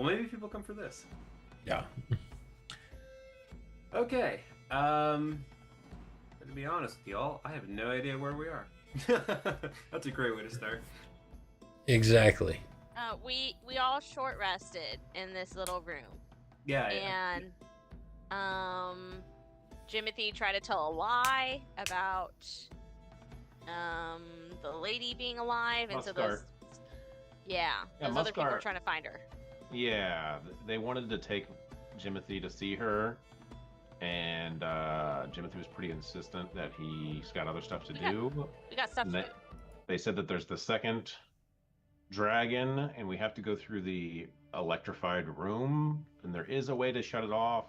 Well, maybe people come for this. Yeah. Okay. But to be honest with y'all, I have no idea where we are. That's a great way to start. Exactly. We all short rested in this little room, Yeah. and Jimothy tried to tell a lie about the lady being alive, and so those other people were trying to find her. Yeah, they wanted to take Jimothy to see her, and Jimothy was pretty insistent that he's got other stuff to do. We got stuff to do. They said that there's the second dragon, and we have to go through the electrified room, and there is a way to shut it off,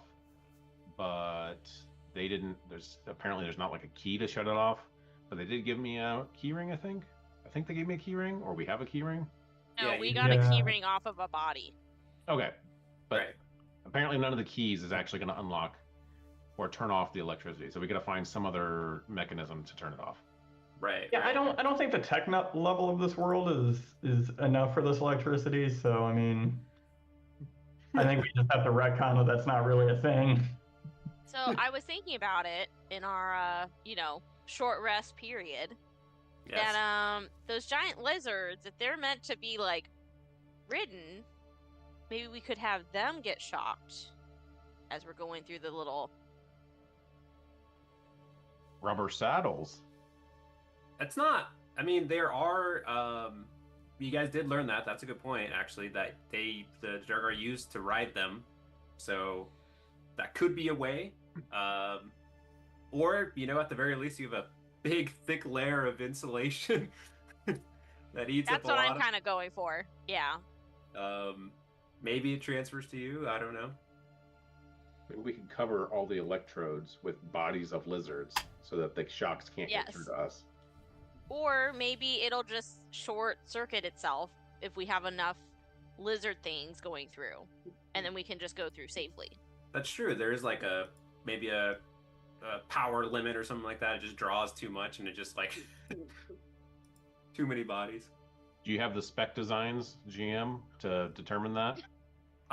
but they didn't. There's not like a key to shut it off, but they did give me a key ring. I think they gave me a key ring, or we have a key ring. No, we got a key ring off of a body. Okay, but apparently none of the keys is actually going to unlock or turn off the electricity, so we got to find some other mechanism to turn it off. Right. Yeah, I don't think the tech level of this world is enough for this electricity. So I mean, I think we just have to retcon that that's not really a thing. So I was thinking about it in our short rest period. Yes. That those giant lizards, if they're meant to be like ridden, maybe we could have them get shocked as we're going through the little rubber saddles. That's not. I mean, there are. You guys did learn that. That's a good point, actually. That the Drug are used to ride them, so that could be a way. Or at the very least, you have a big, thick layer of insulation that eats up a lot. That's what I'm kind of going for. Yeah. Maybe it transfers to you. I don't know. Maybe we can cover all the electrodes with bodies of lizards so that the shocks can't get through to us. Or maybe it'll just short circuit itself if we have enough lizard things going through, and then we can just go through safely. That's true. There is like maybe a power limit or something like that. It just draws too much, and it just like too many bodies. Do you have the spec designs, GM, to determine that?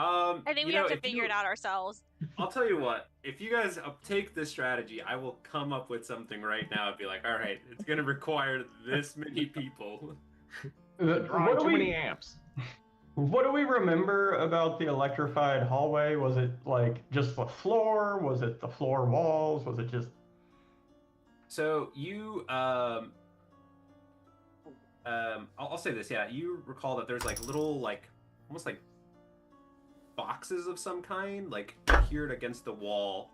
I think we have to figure it out ourselves. I'll tell you what. If you guys take this strategy, I will come up with something right now and be like, all right, it's going to require this many people. Drawing too many amps. What do we remember about the electrified hallway? Was it like just the floor? Was it the floor walls? Was it just... So you, I'll say this, yeah. You recall that there's like little, like, almost like boxes of some kind, like adhered against the wall.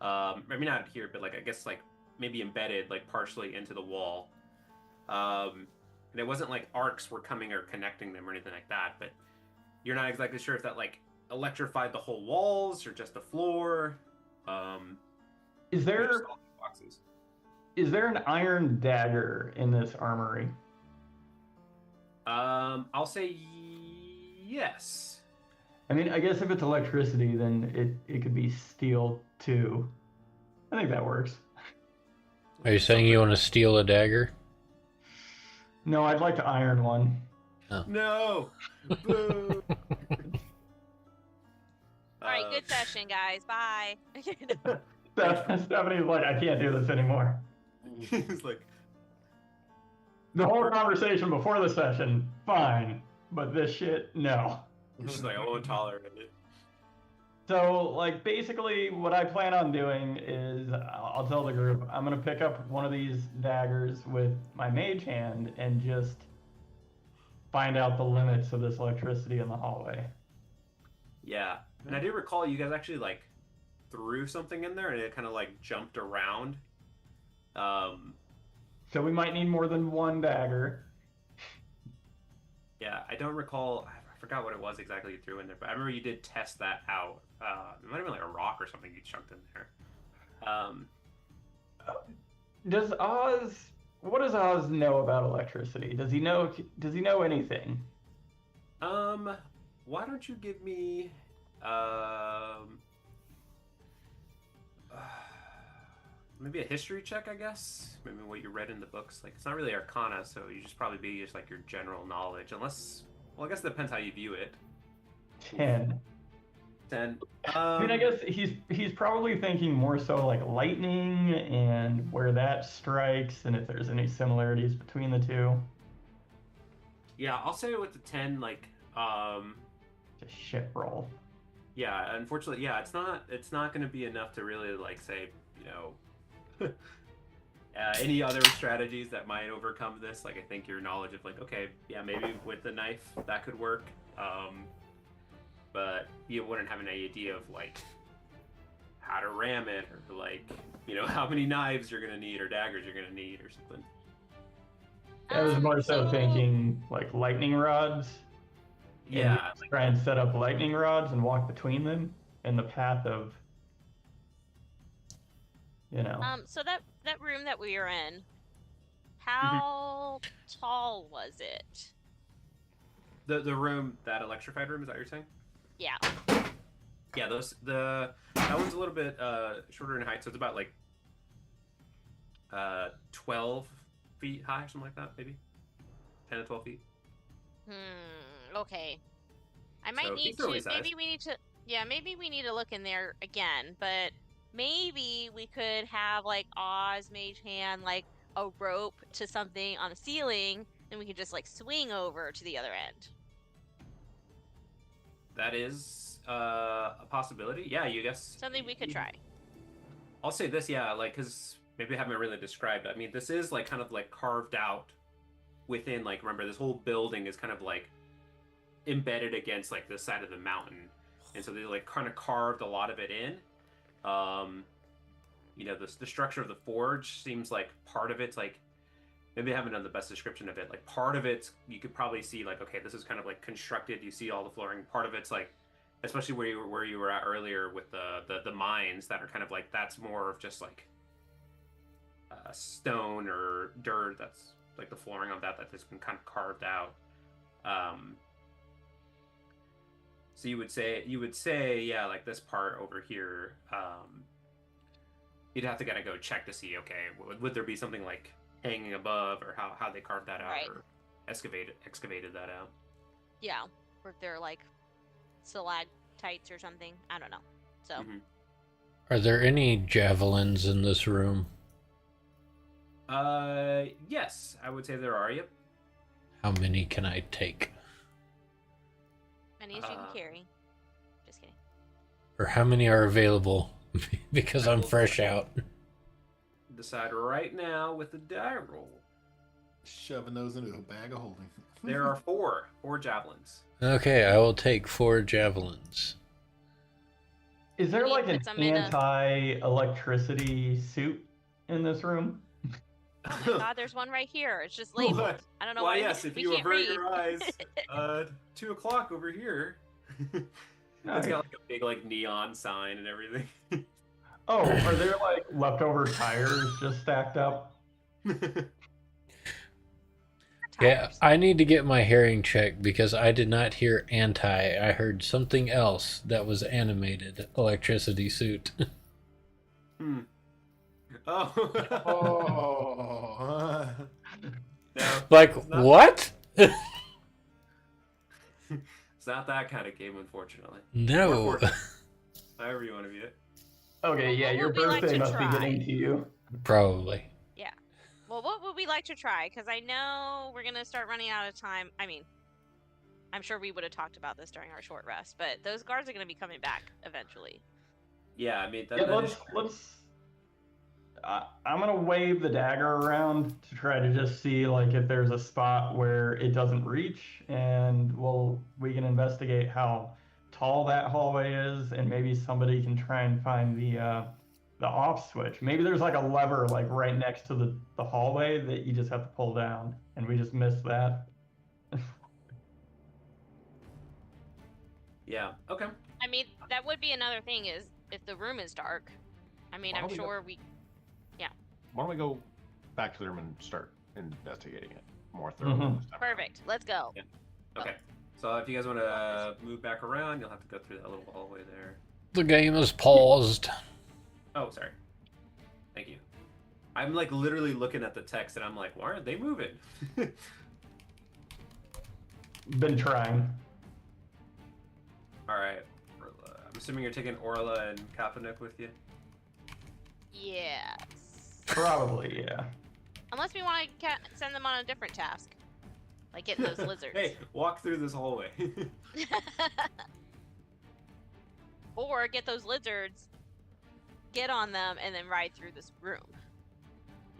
I mean, not adhered, but like, I guess like maybe embedded like partially into the wall. And it wasn't like arcs were coming or connecting them or anything like that, but you're not exactly sure if that like electrified the whole walls or just the floor. Is there an iron dagger in this armory? I'll say yes. I mean, I guess if it's electricity, then it could be steel too. I think that works. Are you saying you want to steal a dagger? No, I'd like to iron one. Oh. No! Boo! Alright, good session, guys. Bye. Stephanie's like, I can't do this anymore. He's like... The whole conversation before the session, fine. But this shit, no. She's like, I won't tolerate it. So, like, basically what I plan on doing is, I'll tell the group, I'm going to pick up one of these daggers with my mage hand and just find out the limits of this electricity in the hallway. Yeah. And I do recall you guys actually, like, threw something in there and it kind of, like, jumped around. So we might need more than one dagger. Yeah, I don't recall... I forgot what it was exactly you threw in there, but I remember you did test that out. It might have been like a rock or something you chunked in there. What does Oz know about electricity? Does he know anything? Why don't you give me maybe a history check, I guess? Maybe what you read in the books. Like, it's not really Arcana, so you just probably be just like your general knowledge, unless... Well, I guess it depends how you view it. 10. 10. I mean, I guess he's probably thinking more so like lightning and where that strikes, and if there's any similarities between the two. Yeah, I'll say with the 10, like, Just shit roll. yeah, unfortunately, yeah, it's not going to be enough to really, like, say, you know, any other strategies that might overcome this. Like, I think your knowledge of, like, okay, yeah, maybe with the knife that could work, but you wouldn't have any idea of, like, how to ram it, or, like, you know, how many knives you're going to need, or daggers you're going to need, or something. I was more so thinking like lightning rods. And Yeah. we try and set up lightning rods and walk between them in the path of, you know. So that room that we were in, how tall was it? The room, that electrified room, is that what you're saying? Yeah. Yeah, that one's a little bit shorter in height, so it's about like 12 feet high or something like that, maybe 10 to 12 feet. Okay. I might So need decently to. sized. Maybe we need to. Yeah, maybe we need to look in there again. But maybe we could have like Oz Mage Hand like a rope to something on the ceiling, and we could just like swing over to the other end. That is a possibility. Yeah, you guess. Something we could try. I'll say this, yeah, like, because maybe I haven't really described. I mean, this is like kind of like carved out within, like, remember, this whole building is kind of like embedded against like the side of the mountain, and so they like kind of carved a lot of it in. You know, the structure of the forge seems like part of it's like, maybe I haven't done the best description of it. Like, part of it you could probably see like, okay, this is kind of like constructed. You see all the flooring. Part of it's like, especially where you were at earlier with the mines that are kind of like, that's more of just like stone or dirt. That's like the flooring of that has been kind of carved out. So you would say, yeah, like this part over here, you'd have to kind of go check to see, okay, would there be something like hanging above, or how they carved that out, Right. or excavated that out. Yeah, or if they're like stalactites or something. I don't know. So. Are there any javelins in this room? Yes, I would say there are. Yep. How many can I take? Many as you can carry. Just kidding. Or how many are available? Because I'm fresh out. Decide right now with the die roll. Shoving those into a bag of holding. There are four javelins. Okay, I will take 4 javelins. Is there Can you like put an some in a- anti-electricity suit in this room? Oh my god, there's one right here. It's just labeled. What? I don't know Why, why yes, if we you can't avert read. your eyes, 2 o'clock over here. It's got like a big like neon sign and everything. Oh, are there like leftover tires just stacked up? Yeah, Tires. I need to get my hearing checked because I did not hear anti. I heard something else that was animated. Electricity suit. Oh. Oh. No, Like, it's not- what? It's not that kind of game, unfortunately. No. However you want to view it. Okay, Well, yeah, what your would we like birthday to must be try? getting to you. Probably. Well, what would we like to try? Because I know we're gonna start running out of time. I mean, I'm sure we would have talked about this during our short rest, but those guards are gonna be coming back eventually. Yeah, I mean, Yeah, I'm gonna wave the dagger around to try to just see like if there's a spot where it doesn't reach, and we can investigate how tall that hallway is, and maybe somebody can try and find the off switch. Maybe there's like a lever like right next to the hallway that you just have to pull down, and we just missed that. Yeah. Okay. I mean, that would be another thing is if the room is dark. I mean, Why I'm don't we go- sure we. Why don't we go back to the room and start investigating it more thoroughly Mhm. this time? Perfect. Let's go. Yeah. Okay. So if you guys want to move back around, you'll have to go through that little hallway there. The game is paused. Oh, sorry. Thank you. I'm like literally looking at the text and I'm like, why aren't they moving? Been trying. All right. Orla. I'm assuming you're taking Orla and Kapanuk with you. Yes. Probably, yeah. Unless we want to send them on a different task, like getting those lizards. Hey, walk through this hallway. Or get those lizards, get on them, and then ride through this room.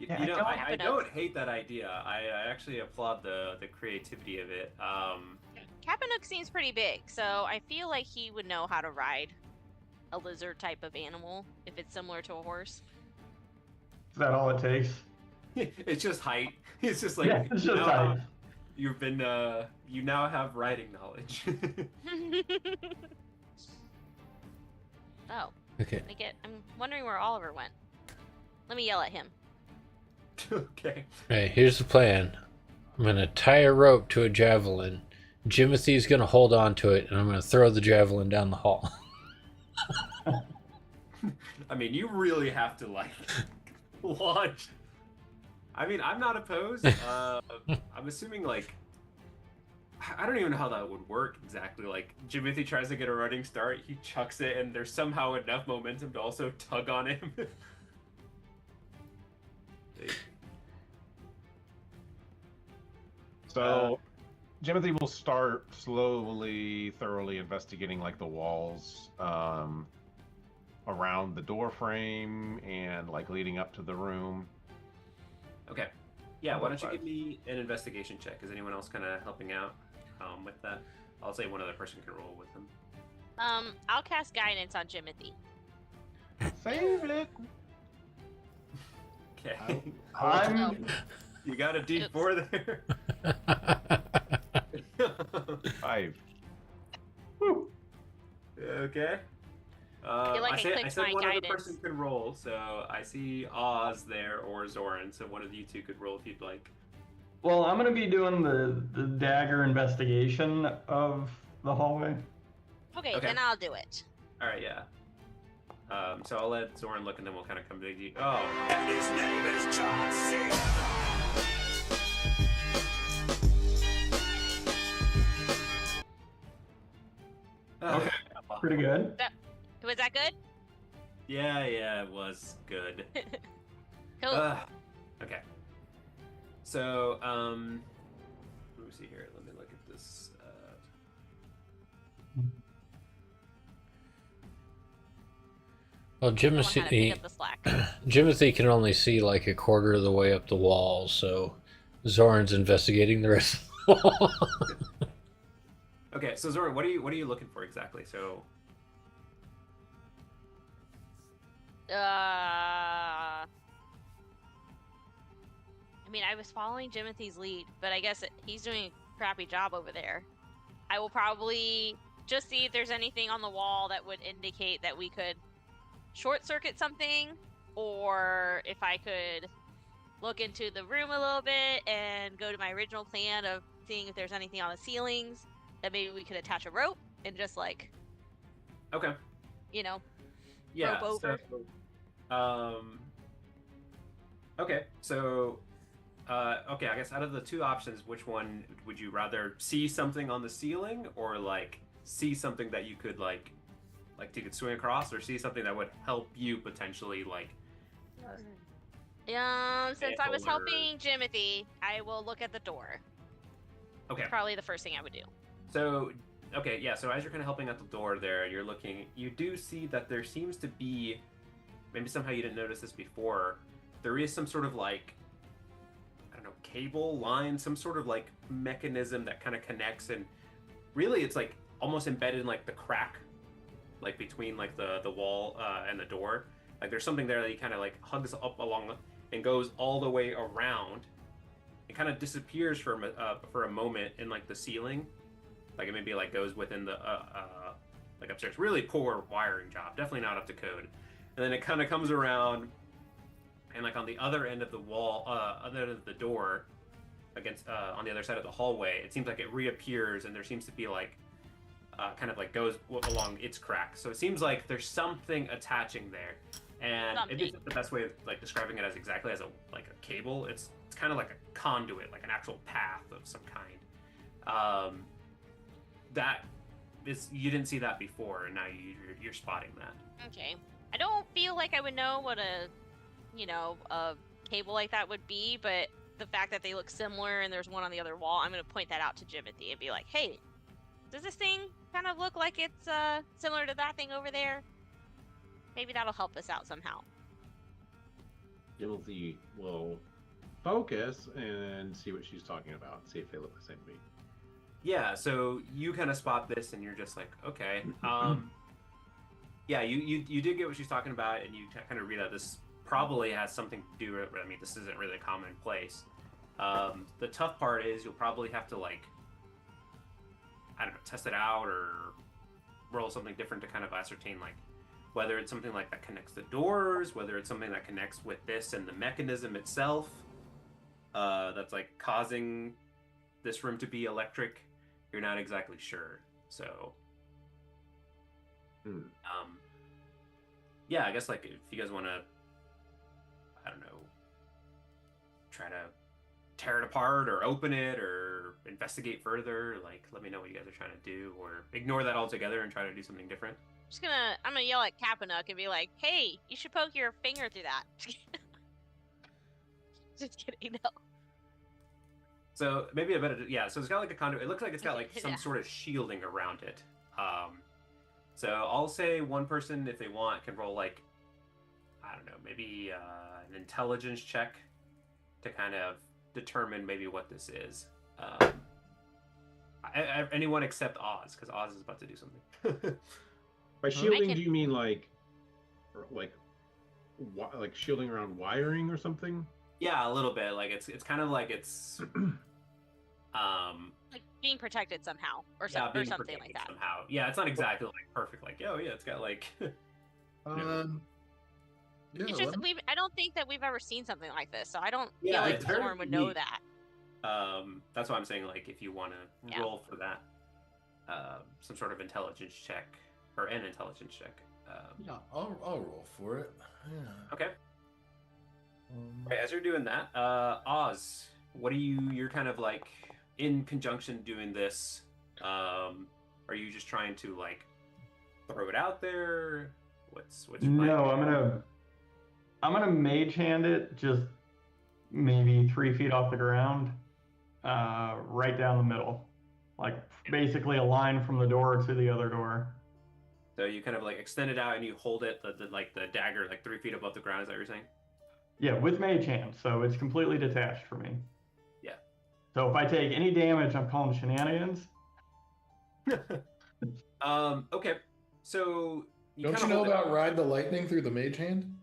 Yeah, You know, I Kapanuk. don't hate that idea. I actually applaud the creativity of it. Kapanuk seems pretty big, so I feel like he would know how to ride a lizard type of animal if it's similar to a horse. Is that all it takes? It's just height. It's just like Yeah, it's just now height. you've been you now have riding knowledge. Oh, Okay. I'm wondering where Oliver went. Let me yell at him. Okay. Alright, here's the plan. I'm gonna tie a rope to a javelin. Jimothy's gonna hold on to it, and I'm gonna throw the javelin down the hall. I mean, you really have to like launch. I mean, I'm not opposed. I'm assuming like I don't even know how that would work exactly. Like Jimothy tries to get a running start, he chucks it, and there's somehow enough momentum to also tug on him. So, Jimothy will start slowly, thoroughly investigating like the walls around the door frame and like leading up to the room. Okay. Yeah, why don't you 5. give me an investigation check? Is anyone else kind of helping out with that? I'll say one other person can roll with them. I'll cast guidance on Jimothy. Save it. Okay. I'm You got a Oops. D4 there. 5. Woo. Okay. feel like I I clicked said my one other guidance. person could roll, so I see Oz there or Zoran, so one of you two could roll if you'd like. Well, I'm gonna be doing the dagger investigation of the hallway. Okay, Okay. then I'll do it. All right, yeah. So I'll let Zoran look, and then we'll kind of come to you. Oh, His name is John C. Okay. Pretty good. Was that good? Yeah, it was good. Cool. Okay. So, let me see here. Let me look at this. Well, Someone had to pick Jimothy, up the slack. Jimothy can only see like a quarter of the way up the wall, so Zoran's investigating the rest of the wall. Okay, so Zoran, what are you looking for exactly? So, I mean, I was following Jimothy's lead, but I guess he's doing a crappy job over there. I will probably just see if there's anything on the wall that would indicate that we could short circuit something, or if I could look into the room a little bit and go to my original plan of seeing if there's anything on the ceilings that maybe we could attach a rope and just like, okay. Yeah. Rope over. Okay, so, okay, I guess out of the two options, which one would you rather see something on the ceiling, or like see something that you could like you could swing across, or see something that would help you potentially like? Since I was Or- helping Jimothy, I will look at the door. Okay. Probably the first thing I would do. So, okay, yeah. So as you're kind of helping at the door there, you're looking. You do see that there seems to be, maybe somehow you didn't notice this before. There is some sort of like, I don't know, cable line, some sort of like mechanism that kind of connects, and really it's like almost embedded in like the crack, like between like the wall and the door. Like there's something there that he kind of like hugs up along and goes all the way around. It kind of disappears for a moment in like the ceiling. Like it maybe like goes within the like upstairs. Really poor wiring job. Definitely not up to code. And then it kind of comes around, and like on the other end of the wall, other end of the door, against on the other side of the hallway, it seems like it reappears, and there seems to be like kind of like goes along its crack. So it seems like there's something attaching there, and maybe it's the best way of like describing it as exactly as a cable. It's kind of like a conduit, like an actual path of some kind. That you didn't see that before, and now you're spotting that. Okay. I don't feel like I would know what a cable like that would be, but the fact that they look similar and there's one on the other wall, I'm gonna point that out to Jimothy and be like, hey, does this thing kind of look like it's similar to that thing over there? Maybe that'll help us out somehow. Timothy will focus and see what she's talking about. See if they look the same to me. Yeah, so you kind of spot this, and you're just like, okay. Yeah, you did get what she's talking about, and you kind of read that this probably has something to do with. I mean, this isn't really a commonplace. The tough part is you'll probably have to, like, I don't know, test it out or roll something different to kind of ascertain, like, whether it's something like that connects the doors, whether it's something that connects with this and the mechanism itself, that's like causing this room to be electric. You're not exactly sure. So, yeah, I guess, like, if you guys want to, I don't know, try to tear it apart or open it or investigate further, like, let me know what you guys are trying to do, or ignore that altogether and try to do something different. I'm gonna yell at Kapanook and be like, hey, you should poke your finger through that. Just kidding, no. So maybe a better, yeah. So it's got like a conduit. It looks like it's got like some Yeah. sort of shielding around it. So I'll say one person, if they want, can roll, like, I don't know, maybe an intelligence check to kind of determine maybe what this is. Anyone except Oz, because Oz is about to do something. By shielding, can- do you mean like shielding around wiring or something? Yeah, a little bit. Like it's kind of like it's Like being protected somehow, or, yeah, or being something like protected that. somehow. Yeah, it's not exactly like perfect. Like, oh yeah, it's got like. Yeah, It's just I don't think that we've ever seen something like this, so I don't Yeah, feel like it's very Zorn would know unique. that. That's why I'm saying, like, if you want to Yeah. roll for that, some sort of intelligence check or an intelligence check. yeah, I'll roll for it. Yeah. Okay. Right, as you're doing that, Oz, what are you're kind of like in conjunction doing this. Are you just trying to, like, throw it out there? What's your plan? No, I'm gonna mage hand it just maybe 3 feet off the ground, right down the middle, like basically a line from the door to the other door. So you kind of like extend it out and you hold it, the dagger, like 3 feet above the ground. Is that what you're saying? Yeah, with mage hand, so it's completely detached from me. Yeah. So if I take any damage, I'm calling shenanigans. Okay. So Don't kinda you know hold it- about ride the lightning through the mage hand?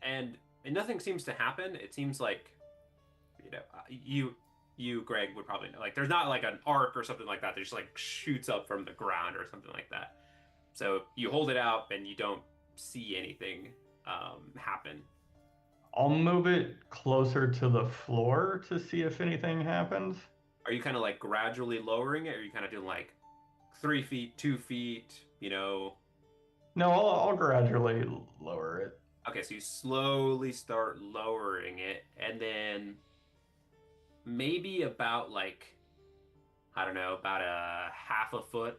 and nothing seems to happen. It seems like, you Greg would probably know. Like, there's not like an arc or something like that that just like shoots up from the ground or something like that. So you hold it out and you don't see anything happen. I'll move it closer to the floor to see if anything happens. Are you kind of like gradually lowering it, or are you kind of doing like 3 feet, 2 feet? No, I'll gradually lower it. Okay, so you slowly start lowering it, and then maybe about, like, I don't know, about a half a foot,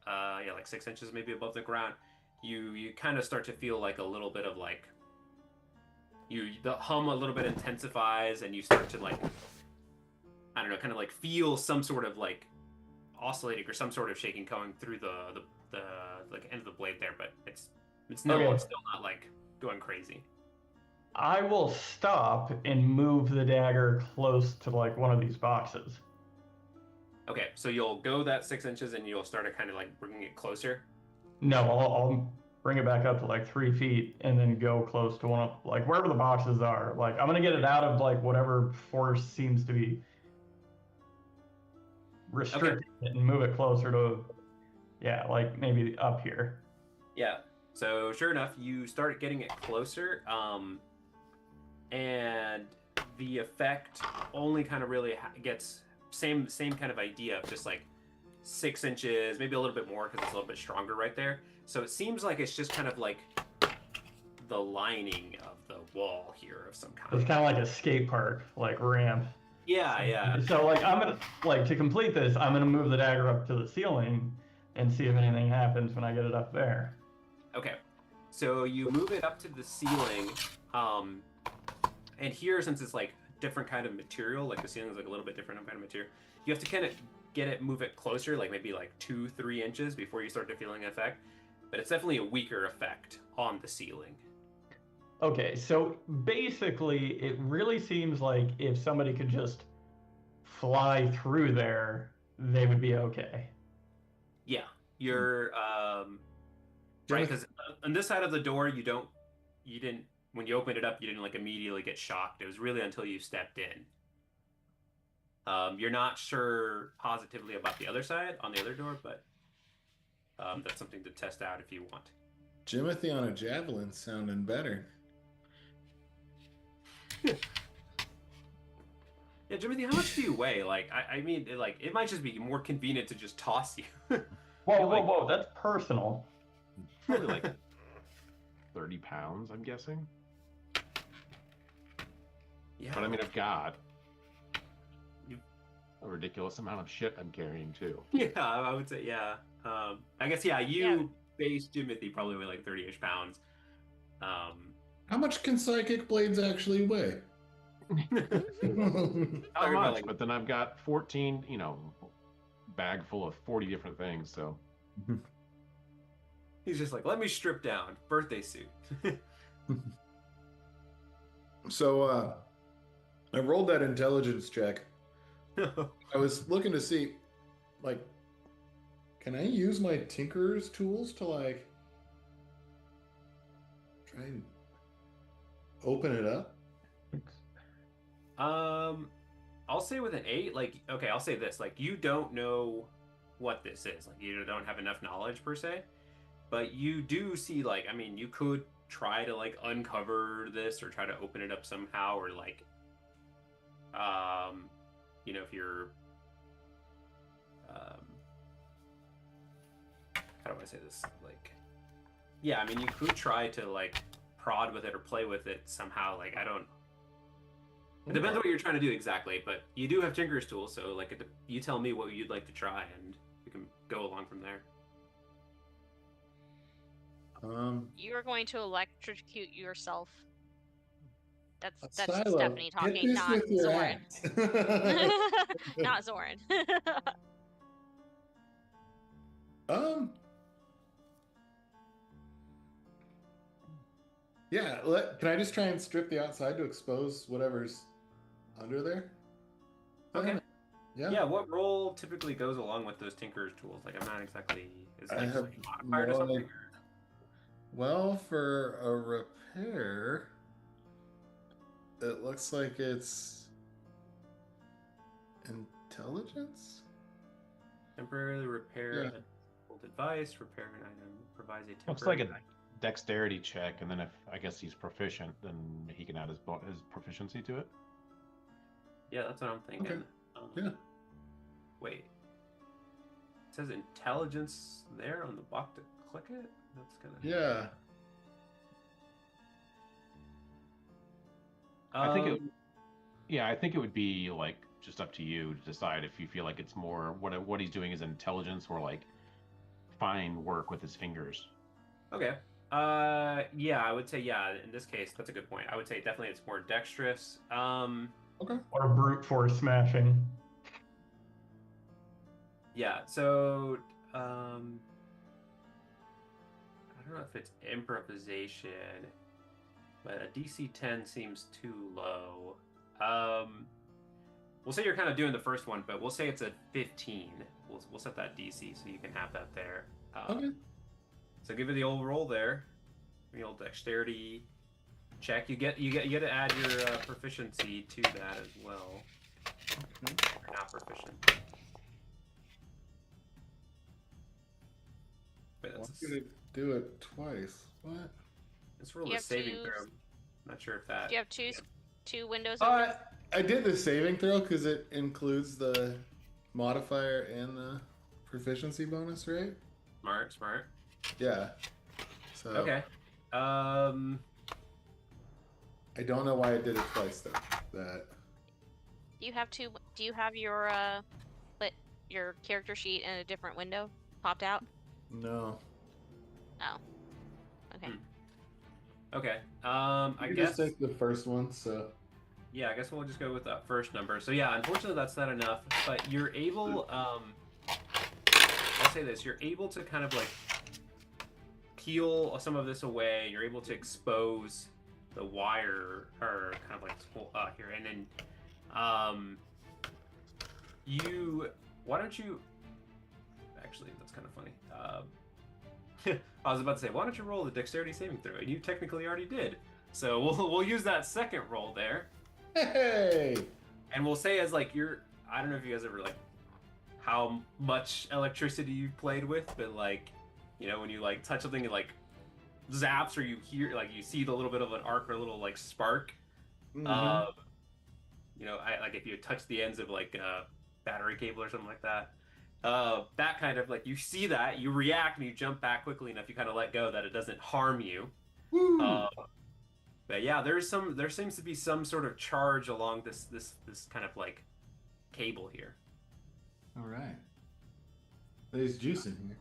like 6 inches maybe above the ground, you kind of start to feel like a little bit of, like, the hum a little bit intensifies, and you start to, like, I don't know, kind of like feel some sort of, like, oscillating or some sort of shaking going through the like end of the blade there, but it's still not like going crazy. I will stop and move the dagger close to like one of these boxes. Okay, so you'll go that 6 inches and you'll start to kind of like bringing it closer. No, I'll bring it back up to like 3 feet and then go close to one of like wherever the boxes are. Like I'm gonna get it out of like whatever force seems to be restricting it and move it closer to, yeah, like maybe up here. Yeah. So sure enough, you start getting it closer, and the effect only kind of really gets same kind of idea of just like 6 inches, maybe a little bit more because it's a little bit stronger right there. So it seems like it's just kind of like the lining of the wall here of some kind. It's kind of like a skate park, like ramp. Yeah, yeah. So like I'm gonna to complete this, I'm gonna move the dagger up to the ceiling and see if anything happens when I get it up there. Okay. So you move it up to the ceiling, and here, since it's like different kind of material, like the ceiling is like a little bit different kind of material, you have to kind of move it closer, like maybe like 2-3 inches before you start to feel an effect. But it's definitely a weaker effect on the ceiling. Okay, so basically, it really seems like if somebody could just fly through there, they would be okay. Yeah, you're right, because on this side of the door, you didn't, when you opened it up, you didn't like immediately get shocked. It was really until you stepped in. You're not sure positively about the other side on the other door, but that's something to test out if you want. Jimothy on a javelin sounding better. Yeah, Jimothy, how much do you weigh? Like, I mean, it might just be more convenient to just toss you. Whoa, that's personal. Probably like 30 pounds, I'm guessing. Yeah. But I mean, I've got a ridiculous amount of shit I'm carrying too. Yeah, I would say, yeah. I guess, yeah, base Jimothy probably weigh like 30-ish pounds. How much can psychic blades actually weigh? Not much, but then I've got 14, bag full of 40 different things, so. He's just like, let me strip down. Birthday suit. So, I rolled that intelligence check. I was looking to see, like, can I use my tinkerer's tools to, like, try and open it up? I'll say with an 8, like, okay, I'll say this, like, you don't know what this is. Like, you don't have enough knowledge, per se. But you do see, like, I mean, you could try to, like, uncover this or try to open it up somehow, or, like, if you're, how do I say this? Like, yeah, I mean, you could try to, like, prod with it or play with it somehow. Like, I don't, it depends on what you're trying to do exactly, but you do have Tinker's Tool, so, like, you tell me what you'd like to try, and we can go along from there. You are going to electrocute yourself. That's Silo, Stephanie hit talking, this not with your Zoran. axe. Not Zoran. Yeah, can I just try and strip the outside to expose whatever's under there? Okay. Yeah. What role typically goes along with those Tinker's Tools? Like, I'm not exactly. Is it I have like modified or something? Well, for a repair, it looks like it's intelligence? Temporarily repair an old device, repair an item, provides a temporary. Looks like a dexterity check, and then if I guess he's proficient, then he can add his proficiency to it. Yeah, that's what I'm thinking. Okay. Wait. It says intelligence there on the block to click it? That's gonna. Yeah. I think it would be like just up to you to decide if you feel like it's more what he's doing is intelligence or like fine work with his fingers. Okay. Yeah, I would say in this case, that's a good point. I would say definitely it's more dexterous. Okay. Or brute force smashing. Yeah, so I don't know if it's improvisation, but a DC 10 seems too low. We'll say you're kind of doing the first one, but we'll say it's a 15. We'll set that DC so you can have that there. Okay. So give it the old roll there, the old dexterity check. You get to add your proficiency to that as well. Okay. You're not proficient. Wait, I'm gonna do it twice. What? Let's roll a saving throw. Not sure if that. Do you have two windows open? I did the saving throw because it includes the modifier and the proficiency bonus, right? Smart. Yeah. So Okay. I don't know why I did it twice though. Do you have Do you have your your character sheet in a different window popped out? No. Oh. Okay. Okay. I I just guess. take the first one. So. Yeah, I guess we'll just go with that first number. So yeah, unfortunately that's not enough. But you're able. I'll say this: you're able to kind of like peel some of this away. You're able to expose the wire, or kind of like here, and then you. Why don't you? Actually, that's kind of funny. I was about to say, why don't you roll the dexterity saving throw? And you technically already did. So we'll use that second roll there. Hey. And we'll say as like I don't know if you guys ever like how much electricity you played with, but like, you know, when you like touch something, it like zaps, or you hear like you see the little bit of an arc or a little like spark. Mhm. You know, like if you touch the ends of like a battery cable or something like that. That kind of like you see that, you react and you jump back quickly enough, you kind of let go that it doesn't harm you. Woo. But yeah, there seems to be some sort of charge along this kind of like cable here. All right. There's juice in here.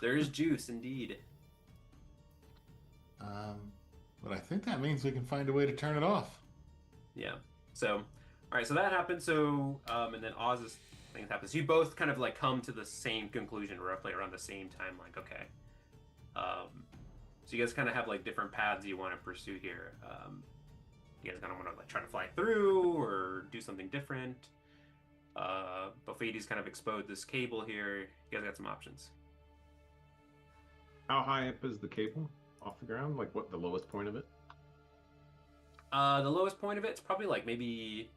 There is juice indeed. But I think that means we can find a way to turn it off. Yeah. So, all right. So that happened. So, and then Oz's thing happens. You both kind of like come to the same conclusion roughly around the same time. Like, okay. So you guys kind of have like different paths you want to pursue here. You guys kind of want to like try to fly through or do something different. Buffety's kind of exposed this cable here. You guys got some options. How high up is the cable off the ground? Like, what the lowest point of it? The lowest point of it's probably like maybe,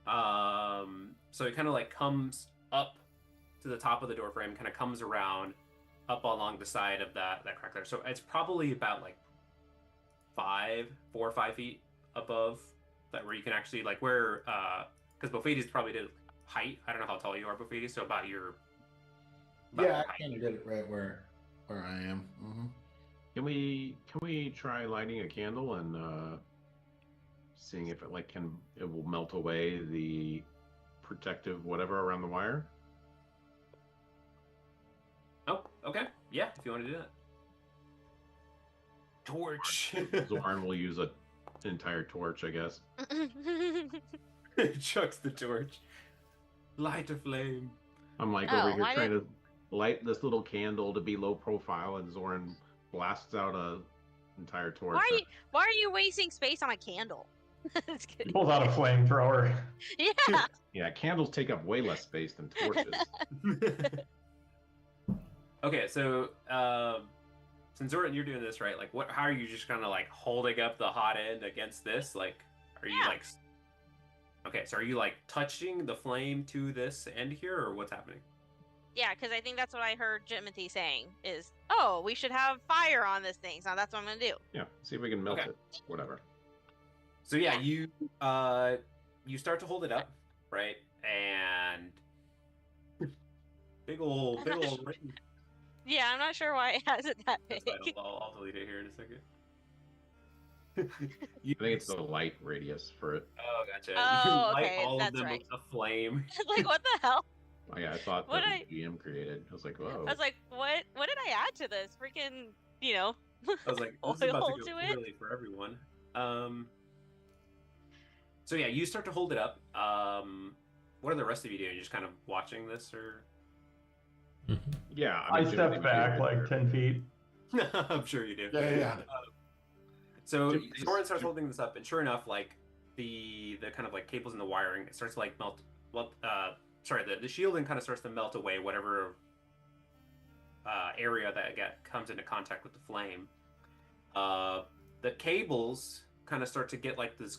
so it kind of like comes up to the top of the door frame, kind of comes around up along the side of that crack there. So it's probably about like 4 or 5 feet above that, where you can actually like where, because Buffety's probably did height. I don't know how tall you are, Buffety. So about your Yeah, your I height. kind of did it right where I am. Mm-hmm. Can we try lighting a candle and seeing if it will melt away the protective whatever around the wire? Oh, okay. Yeah, if you want to do that. Torch. Zoran will use an entire torch, I guess. Chucks the torch. Light a flame. I'm like Oh, over here why trying to light this little candle to be low profile, and Zoran blasts out a entire torch. Why are you wasting space on a candle? Just He kidding. pulls out a flamethrower. Yeah. Yeah, candles take up way less space than torches. Okay, so since Zoran, you're doing this right, like how are you just kind of like holding up the hot end against this? Like, are you Yeah. like, okay, so are you like touching the flame to this end here, or what's happening? Yeah, because I think that's what I heard Jimothy saying is, oh, we should have fire on this thing. So that's what I'm gonna do. Yeah, see if we can melt Okay. it. Whatever. So yeah, you start to hold it up, right? And big old ring. Yeah, I'm not sure why it has it that big. That's fine. I'll delete it here in a second. I think it's the light radius for it. Oh, gotcha. Oh, You light okay, all of that's them right. with a flame. Like, what the hell? Oh yeah, I thought What that I- the GM created. I was like, whoa. I was like, what did I add to this? Freaking, you know. I was like, this is about Oil to to go it? poorly for everyone. So yeah, you start to hold it up. What are the rest of you doing? You just kind of watching this, or? Yeah, I mean, stepped Jimothy back was like 10 feet. I'm sure you do. Yeah. So Jim- Zoran starts holding this up, and sure enough, like the kind of like cables in the wiring, it starts to like melt. Well, the shielding kind of starts to melt away, whatever area that comes into contact with the flame. The cables kind of start to get like this.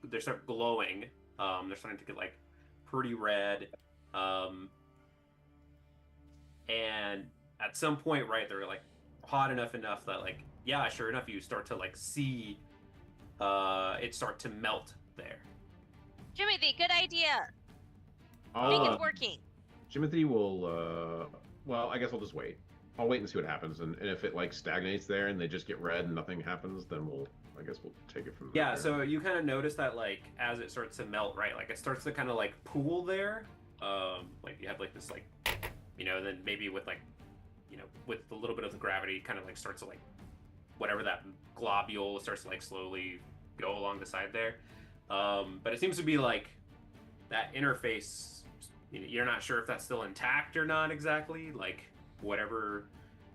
They start glowing. They're starting to get like pretty red. And at some point, right, they're like hot enough that like, yeah, sure enough, you start to like see it start to melt there. Jimothy, good idea. I think it's working. Jimothy will. Well, I guess I'll just wait. I'll wait and see what happens, and if it like stagnates there and they just get red and nothing happens, then I guess we'll take it from Yeah, there. so you kind of notice that like as it starts to melt, right? Like it starts to kind of like pool there. Like you have like this like, then maybe with like, with a little bit of the gravity, kind of like starts to like, whatever that globule starts to like slowly go along the side there. But it seems to be like that interface. You're not sure if that's still intact or not exactly. Like whatever,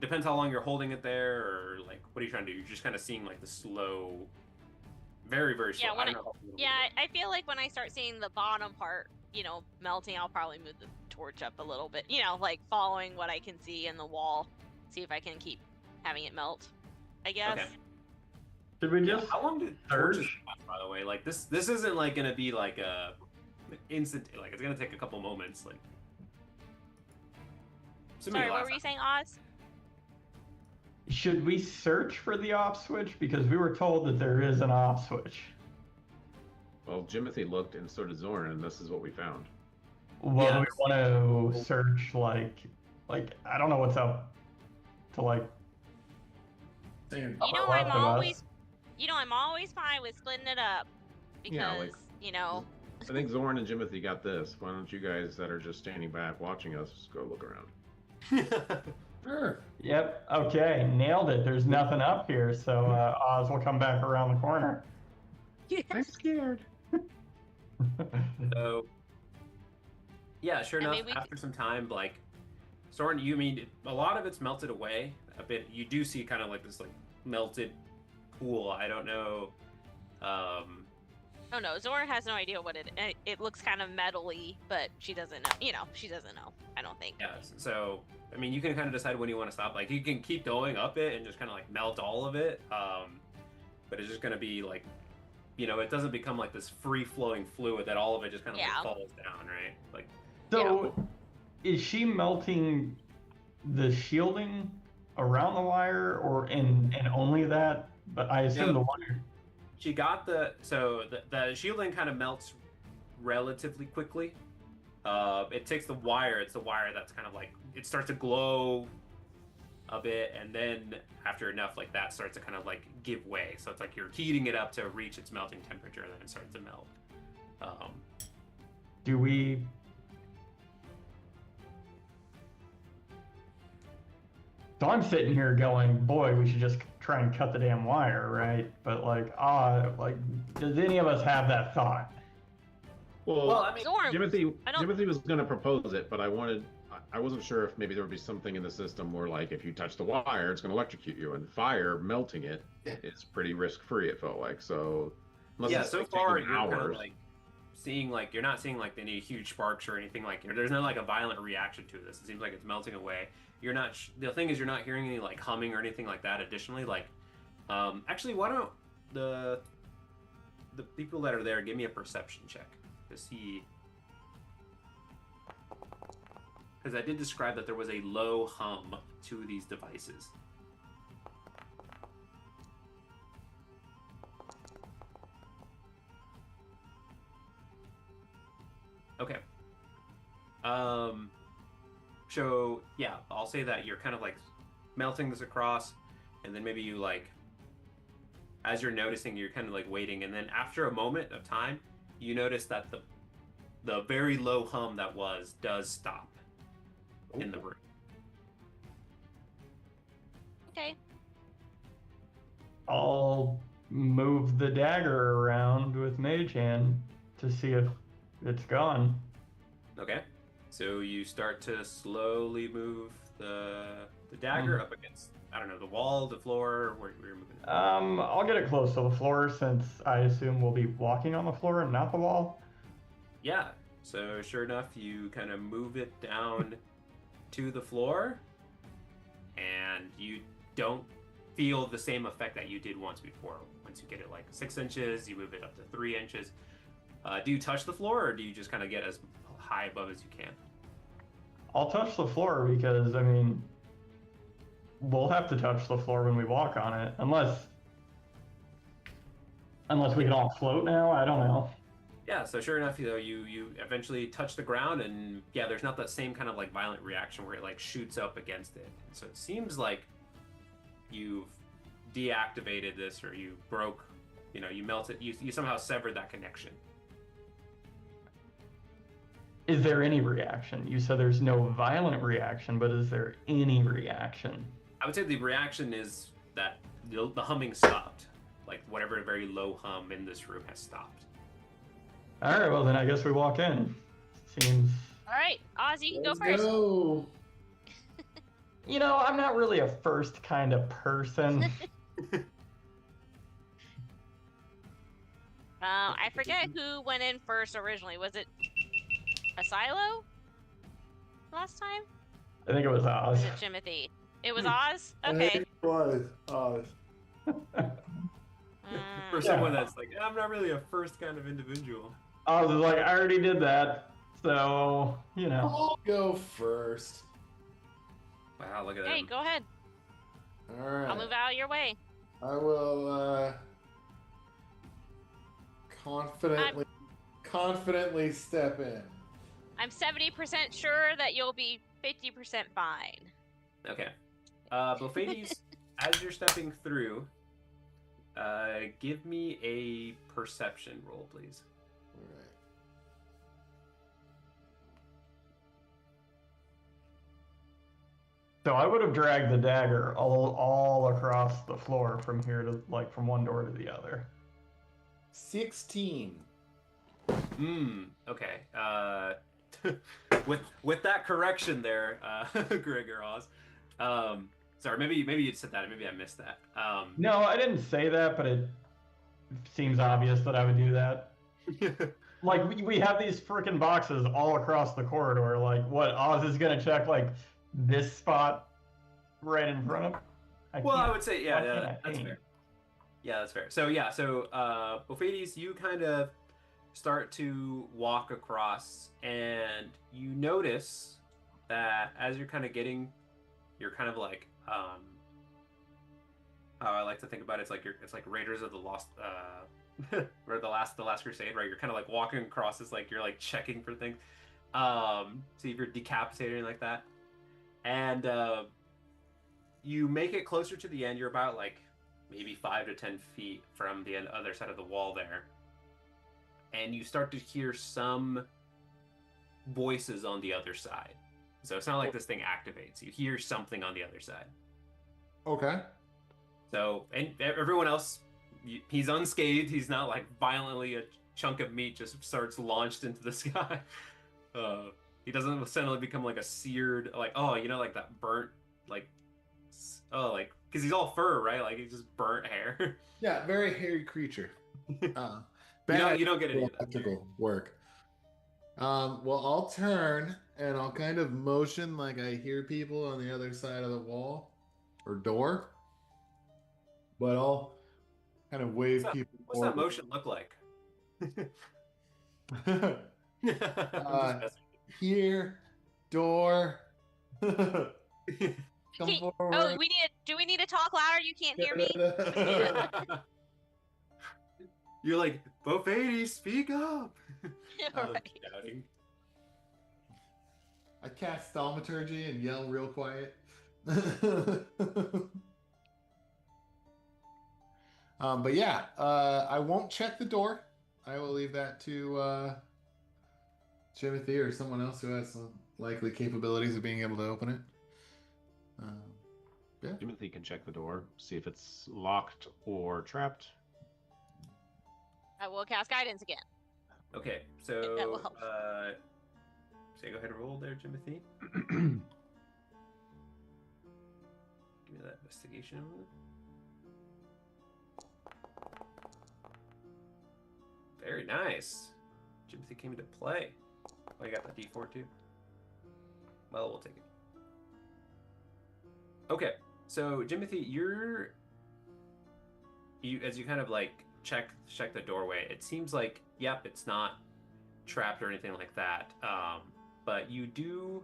depends how long you're holding it there, or like what are you trying to do? You're just kind of seeing like the slow, very very slow. Yeah, I don't know. I feel like when I start seeing the bottom part, melting, I'll probably move the torch up a little bit. Like following what I can see in the wall, see if I can keep having it melt, I guess. Okay. Should we just How long did search? torches last, by the way? Like this isn't like gonna be like a instant. Like it's gonna take a couple moments. Like. Sorry, what were you saying, Oz? Should we search for the off switch? Because we were told that there is an off switch. Well, Jimothy looked, and so did Zorn, and this is what we found. Well, Yeah. do we want to search like I don't know what's up to like. Damn. You know, upper left I'm of us. always, I'm always fine with splitting it up because, Yeah, like- I think Zorn and Jimothy got this. Why don't you guys that are just standing back watching us just go look around? Sure. Yep. Okay. Nailed it. There's nothing up here, so Oz will come back around the corner. I'm scared. So, yeah, sure I enough, mean, we after some time, like, Soren, you mean a lot of it's melted away a bit. You do see kind of like this like melted pool. I don't know. Oh no, Zora has no idea what it looks kind of metally, but she doesn't know. She doesn't know. I don't think. Yeah. So, I mean, you can kind of decide when you want to stop. Like, you can keep going up it and just kind of like melt all of it. But it's just gonna be like, it doesn't become like this free flowing fluid that all of it just kind of Yeah. like falls down, right? Like, So, is she melting the shielding around the wire, or and only that? But I assume No. the wire. she got the shielding kind of melts relatively quickly. It takes the wire. It's the wire that's kind of like it starts to glow a bit, and then after enough, like that starts to kind of like give way. So it's like you're heating it up to reach its melting temperature, and then it starts to melt. Do we? So I'm sitting here going, boy, we should just try and cut the damn wire, right? But like, does any of us have that thought? Well, I mean, Zorn, Jimothy, I don't- Jimothy was going to propose it, but I wasn't sure if maybe there would be something in the system where, like, if you touch the wire, it's going to electrocute you, and fire melting it is pretty risk-free. It felt like so. Unless yeah. it's, So like, far, taking you're kind of hours. like seeing like you're not seeing like any huge sparks or anything like. There's no like a violent reaction to this. It seems like it's melting away. You're not. The thing is, you're not hearing any like humming or anything like that. Additionally, like, actually, why don't the people that are there give me a perception check to see. Because I did describe that there was a low hum to these devices. Okay. So yeah, I'll say that you're kind of like melting this across, and then maybe you like, as you're noticing, you're kind of like waiting, and then after a moment of time, you notice that the very low hum that does stop in the room. Okay. I'll move the dagger around with Mage Hand to see if it's gone. Okay. So you start to slowly move the dagger up against, I don't know, the wall, the floor, where you're moving it. I'll get it close to the floor since I assume we'll be walking on the floor and not the wall. Yeah. So sure enough, you kind of move it down to the floor, and you don't feel the same effect that you did once before. Once you get it like 6 inches, you move it up to 3 inches. Do you touch the floor, or do you just kind of get as high above as you can? I'll touch the floor because, I mean, we'll have to touch the floor when we walk on it. Unless we can all float now, I don't know. Yeah, so sure enough, you eventually touch the ground, and yeah, there's not that same kind of like violent reaction where it like shoots up against it. So it seems like you've deactivated this, or you broke you melt it. You somehow severed that connection. Is there any reaction? You said there's no violent reaction, but is there any reaction? I would say the reaction is that the humming stopped. Like whatever very low hum in this room has stopped. All right, well then I guess we walk in. Seems. All right, Oz, you can go Let's first. go. You know, I'm not really a first kind of person. I forget who went in first originally. Was it Asilo last time? I think it was Or Oz. was it Jimothy? It was Oz? Okay. It was Oz. For Mm, someone that's like, I'm not really a first kind of individual. Oz is like, I already did that, so you know. I'll go first. Wow, look at hey, that. go ahead. All right. I'll move out of your way. I will confidently step in. I'm 70% sure that you'll be 50% fine. Okay. Bofades, as you're stepping through, give me a perception roll, please. All right. So I would have dragged the dagger all across the floor from here to from one door to the other. 16. Okay. With that correction there, Gregor Oz. Sorry, maybe you said that. Maybe I missed that. No, I didn't say that, but it seems obvious that I would do that. Like we have these freaking boxes all across the corridor. Like what Oz is gonna check this spot right in front of. I would say why yeah, can't I that's aim? fair. Yeah, that's fair. So Bofades, you kind of start to walk across, and you notice that as you're kind of you're kind of like how I like to think about it, it's like Raiders of the Lost or the last Crusade, right? You're kind of like walking across this, like you're like checking for things, see if you're decapitated or like that, and you make it closer to the end. You're about like maybe 5 to 10 feet from the other side of the wall there, and you start to hear some voices on the other side. So it's not like this thing activates. You hear something on the other side. Okay. So, and everyone else, he's unscathed. He's not like violently a chunk of meat just starts launched into the sky. He doesn't suddenly become like a seared, like, oh, like that burnt, like, oh, like, because he's all fur, right? Like he's just burnt hair. Yeah, very hairy creature. You don't get any of that. Electrical work. Well, I'll turn and I'll kind of motion like I hear people on the other side of the wall or door, but I'll kind of wave people. What's that motion look like? Uh, Here, door. Come forward. Oh, do we need to talk louder? You can't hear me? You're like, Bofades, speak up. Right. Shouting. I cast thaumaturgy and yell real quiet. But yeah, I won't check the door. I will leave that to Timothy or someone else who has some likely capabilities of being able to open it. Yeah. Timothy can check the door, see if it's locked or trapped. I will cast guidance again. Okay, That will so help. go ahead and roll there, Timothy. Give me that investigation. Very nice. Timothy came into play. Oh, you got that D4 too? Well, we'll take it. Okay, so Timothy, as you kind of like check the doorway, it seems like, yep, it's not trapped or anything like that. But you do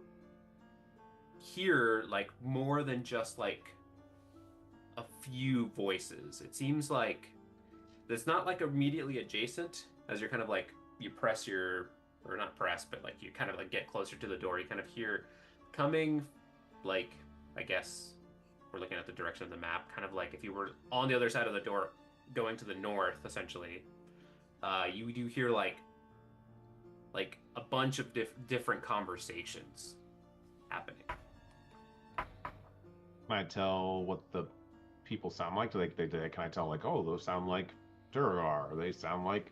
hear like more than just like a few voices. It seems like it's not like immediately adjacent. As you're kind of like, you press or not press, but like you kind of like get closer to the door, you kind of hear coming, like, I guess we're looking at the direction of the map, kind of like if you were on the other side of the door, going to the north, essentially, you do hear like a bunch of different conversations happening. Can I tell what the people sound like? Can I tell, like, oh, those sound like Durgar, or they sound like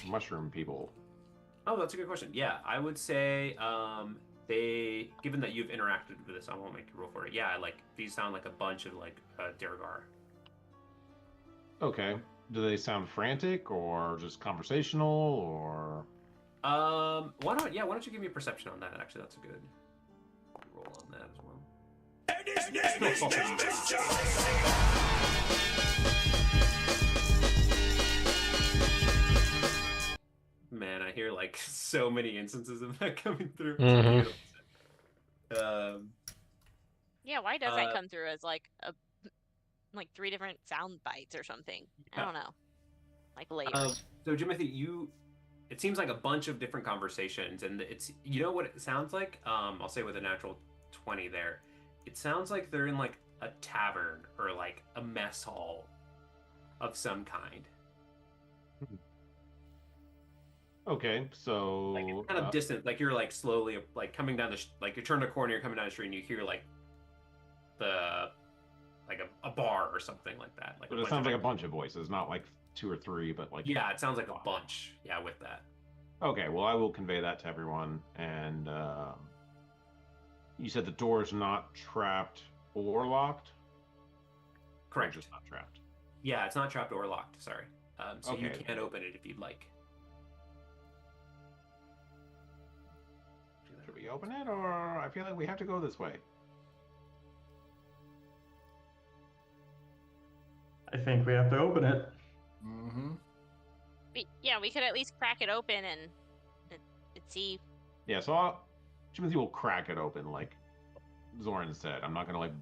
mushroom people? Oh, that's a good question. Yeah, I would say they, given that you've interacted with this, I won't make you roll for it. Yeah, like these sound like a bunch of like Durgar. Okay. Do they sound frantic or just conversational or? Why don't you give me a perception on that? Actually, that's a good roll on that as well. And his name is Judas Johnson. Man, I hear like so many instances of that coming through. Mhm. Yeah, why does that come through as like like 3 different sound bites or something? I don't know. Like layers. So Jimothy, it seems like a bunch of different conversations, and it's, you know what it sounds like? I'll say with a natural 20 there. It sounds like they're in like a tavern or like a mess hall of some kind. Okay, so Like it's kind of distant, like you're like slowly like coming down like you turn a corner, you're coming down the street, and you hear like a bar or something like that. Like but it sounds like a bunch of voices, not like 2 or 3, but like, yeah, it sounds like a bunch. Yeah, with that. okay, well, I will convey that to everyone. And you said the door is not trapped or locked? Correct. Or just not trapped. Yeah, it's not trapped or locked. Sorry. So you Okay. can open it if you'd like. Should we open it, or I feel like we have to go this way? I think we have to open it. Mm-hmm. Yeah, we could at least crack it open and see. Yeah, so Timothy will crack it open, like Zoran said. I'm not gonna like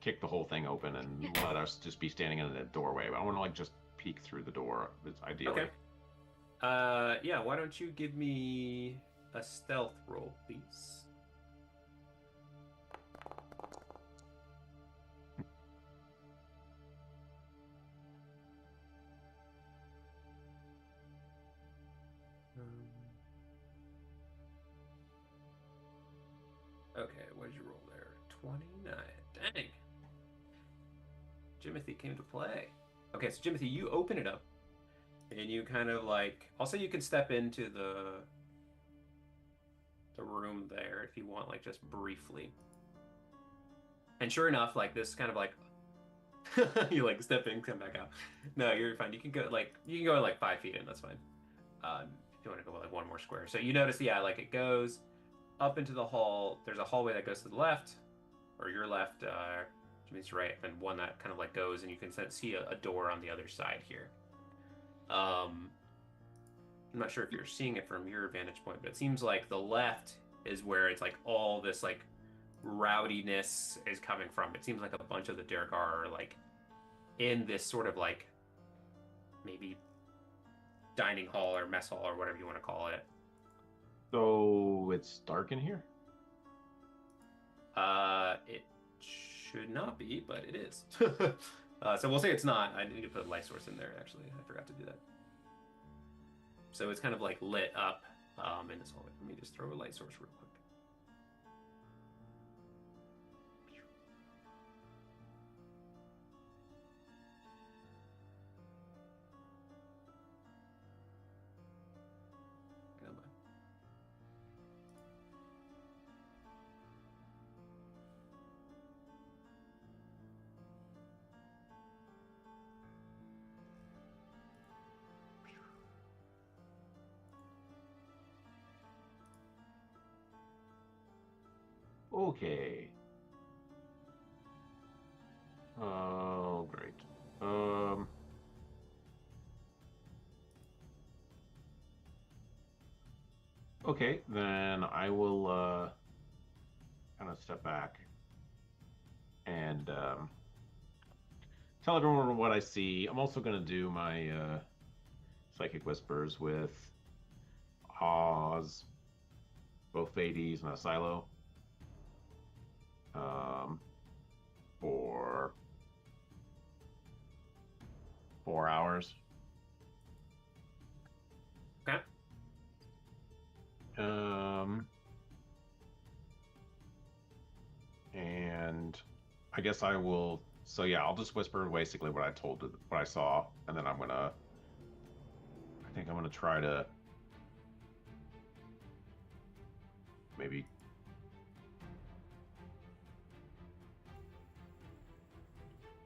kick the whole thing open and let us just be standing in the doorway. I want to like just peek through the door. It's ideally. Okay. Yeah. Why don't you give me a stealth roll, please? Okay, what did you roll there? 29. Dang. Jimothy came to play. Okay, so Jimothy, you open it up, and you kind of like, I'll say you can step into the room there if you want, like just briefly. And sure enough, like this kind of like you like step in, come back out. No, you're fine. You can go like 5 feet in. That's fine. If you want to go like one more square. So you notice, yeah, like it goes up into the hall. There's a hallway that goes to the left, or your left, which means right, and one that kind of like goes, and you can see a door on the other side here. I'm not sure if you're seeing it from your vantage point, but it seems like the left is where it's like all this like rowdiness is coming from. It seems like a bunch of the Derek are like in this sort of like maybe dining hall or mess hall or whatever you want to call it. So it's dark in here? It should not be, but it is. So we'll say it's not. I need to put a light source in there, actually. I forgot to do that. So it's kind of like lit up in this hallway. Let me just throw a light source real quick. Come on. Okay. Oh, great. Okay, then I will kind of step back and tell everyone what I see. I'm also going to do my psychic whispers with Oz, both Hades and a Silo. For 4 hours. Okay. And I guess I will. So yeah, I'll just whisper basically what I saw, and then I think I'm gonna try to maybe.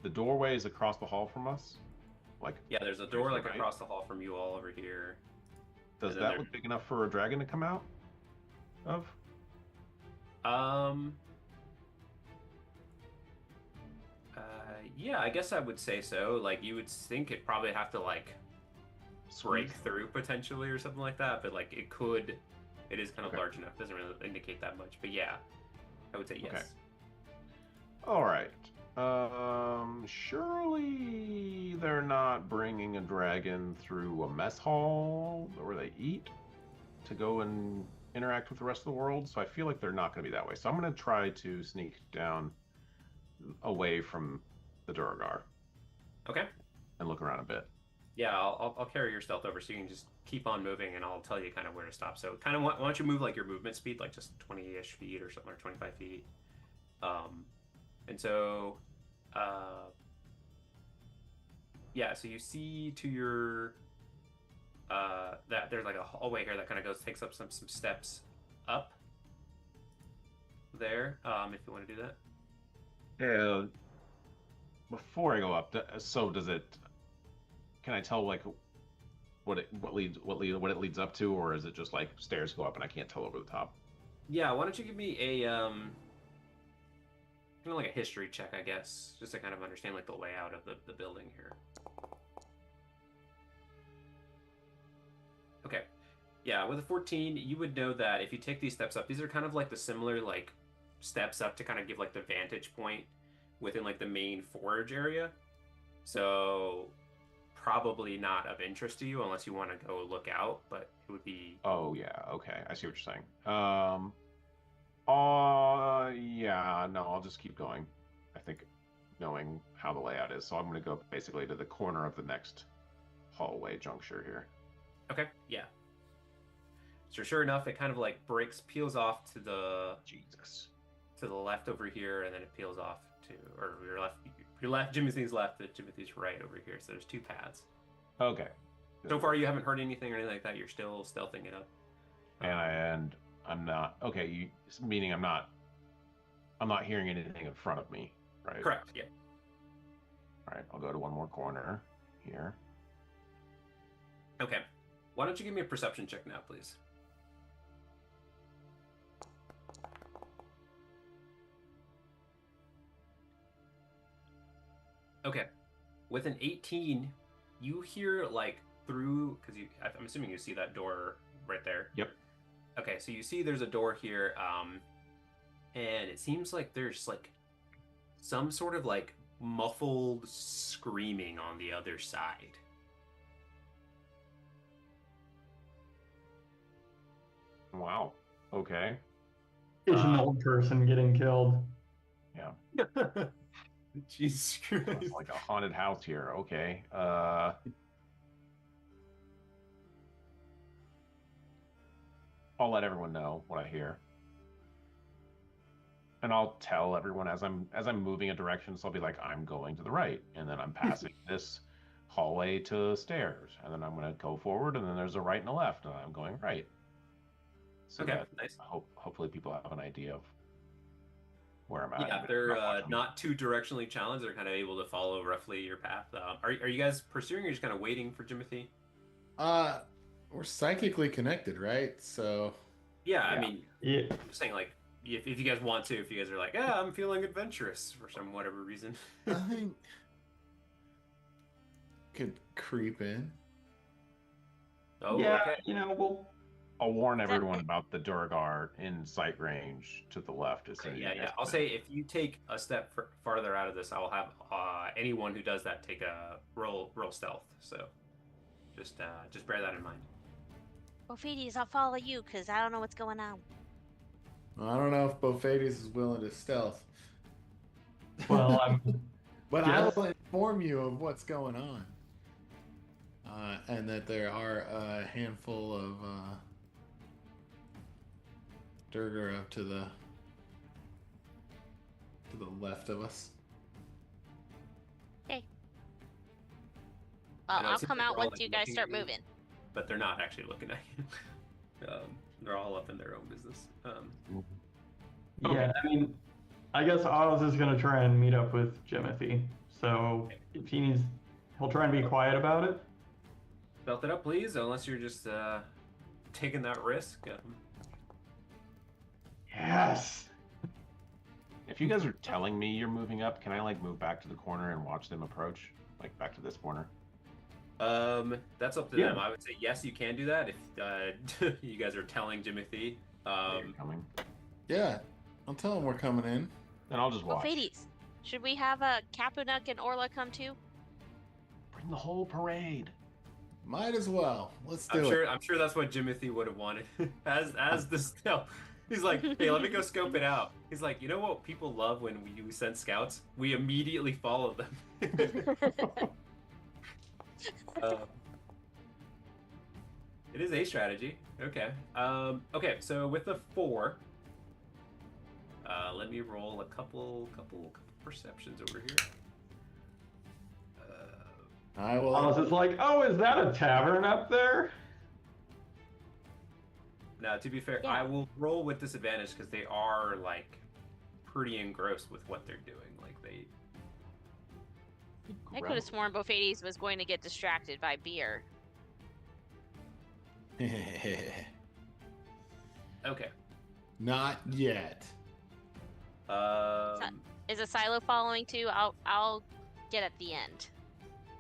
The doorway is across the hall from us. Like, Yeah, there's a door like right? across the hall from you all over here. Does And then that there- look big enough for a dragon to come out of? Um. Yeah, I guess I would say so. Like, you would think it'd probably have to like break through potentially or something like that, but like it could. It is kind of Okay. large enough. Doesn't really indicate that much, but yeah, I would say yes. Okay. All right. Surely they're not bringing a dragon through a mess hall where they eat to go and interact with the rest of the world. So I feel like they're not going to be that way. So I'm going to try to sneak down away from the Duragar Okay. and look around a bit. Yeah, I'll carry your stealth over so you can just keep on moving, and I'll tell you kind of where to stop. So kind of why don't you move like your movement speed, like just 20-ish feet or something, or 25 feet. And so, yeah. So you see to your that there's like a hallway here that kind of takes up some steps up there. If you want to do that. Yeah. Before I go up, so does it? Can I tell like what it leads up to, or is it just like stairs go up and I can't tell over the top? Yeah, why don't you give me a kind of like a history check, I guess, just to kind of understand like the layout of the building here. Okay. Yeah, with a 14, you would know that if you take these steps up, these are kind of like the similar like steps up to kind of give like the vantage point within like the main forge area. So probably not of interest to you unless you want to go look out, but it would be. Oh yeah, okay, I see what you're saying. Yeah, no, I'll just keep going. I think knowing how the layout is, so I'm gonna go basically to the corner of the next hallway juncture here. Okay, yeah. So sure enough, it kind of like peels off to the left over here, and then it peels off to your left, Jimothy's left, and Jimothy's right over here. So there's two paths. Okay. So far, you haven't heard anything or anything like that. You're still stealthing it up. And I'm not okay. Meaning I'm not hearing anything in front of me, right? Correct. Yeah. All right. I'll go to one more corner here. Okay. Why don't you give me a perception check now, please? Okay. With an 18, you hear like through because I'm assuming you see that door right there. Yep. Okay, so you see there's a door here, and it seems like there's like some sort of like muffled screaming on the other side. Wow. Okay. Is an old person getting killed. Yeah. Jesus Christ. It's like a haunted house here. Okay. I'll let everyone know what I hear. And I'll tell everyone as I'm moving a direction, so I'll be like, I'm going to the right, and then I'm passing this hallway to stairs, and then I'm gonna go forward, and then there's a right and a left, and I'm going right. So Okay, that nice. hopefully people have an idea of where I'm at. Yeah, they're not too directionally challenged. They're kind of able to follow roughly your path. Are you guys pursuing or just kind of waiting for Jimothy? We're psychically connected, right? So Yeah, Yeah. I mean, Yeah. I'm just saying, like, if you guys want to, if you guys are like, yeah, I'm feeling adventurous for some whatever reason. I think could creep in. Oh, Yeah, okay. we'll. I'll warn Is that everyone it? about the Duragar in sight range to the left. As soon Okay, as yeah, you yeah. guys I'll come say if you take a step farther out of this, I will have anyone who does that take a roll stealth. So just bear that in mind. Ophidius, I'll follow you because I don't know what's going on. I don't know if Bofades is willing to stealth, Well, I'm. but Yes. I will inform you of what's going on. and that there are a handful of Durgar up to the left of us. Well, I know, it I'll seems come like out they're all, once like, you guys looking start at you, moving. but they're not actually looking at you. They're all up in their own business. Yeah, I mean, I guess Oz is gonna try and meet up with Jimothy. So if he needs, he'll try and be quiet about it. Belt it up, please, unless you're just taking that risk. Yes. If you guys are telling me you're moving up, can I like move back to the corner and watch them approach? Like back to this corner? That's up to Yeah. them. I would say yes, you can do that if you guys are telling Jimothy. They're coming. Yeah, I'll tell them we're coming in. Then I'll just Well, watch. Fades, should we have Capunuk and Orla come too? Bring the whole parade. Might as well. Let's do it. I'm sure that's what Jimothy would have wanted. as the still. He's like, hey, let me go scope it out. He's like, you know what people love when we send scouts? We immediately follow them. It is a strategy. Okay. Okay. So with the 4, let me roll a couple perceptions over here. I will. Oz is like, oh, is that a tavern up there? Now, to be fair, Yeah. I will roll with disadvantage because they are like pretty engrossed with what they're doing. Like they. I could have sworn Bofades was going to get distracted by beer. Okay. Not yet. Is a silo following too? I'll get at the end.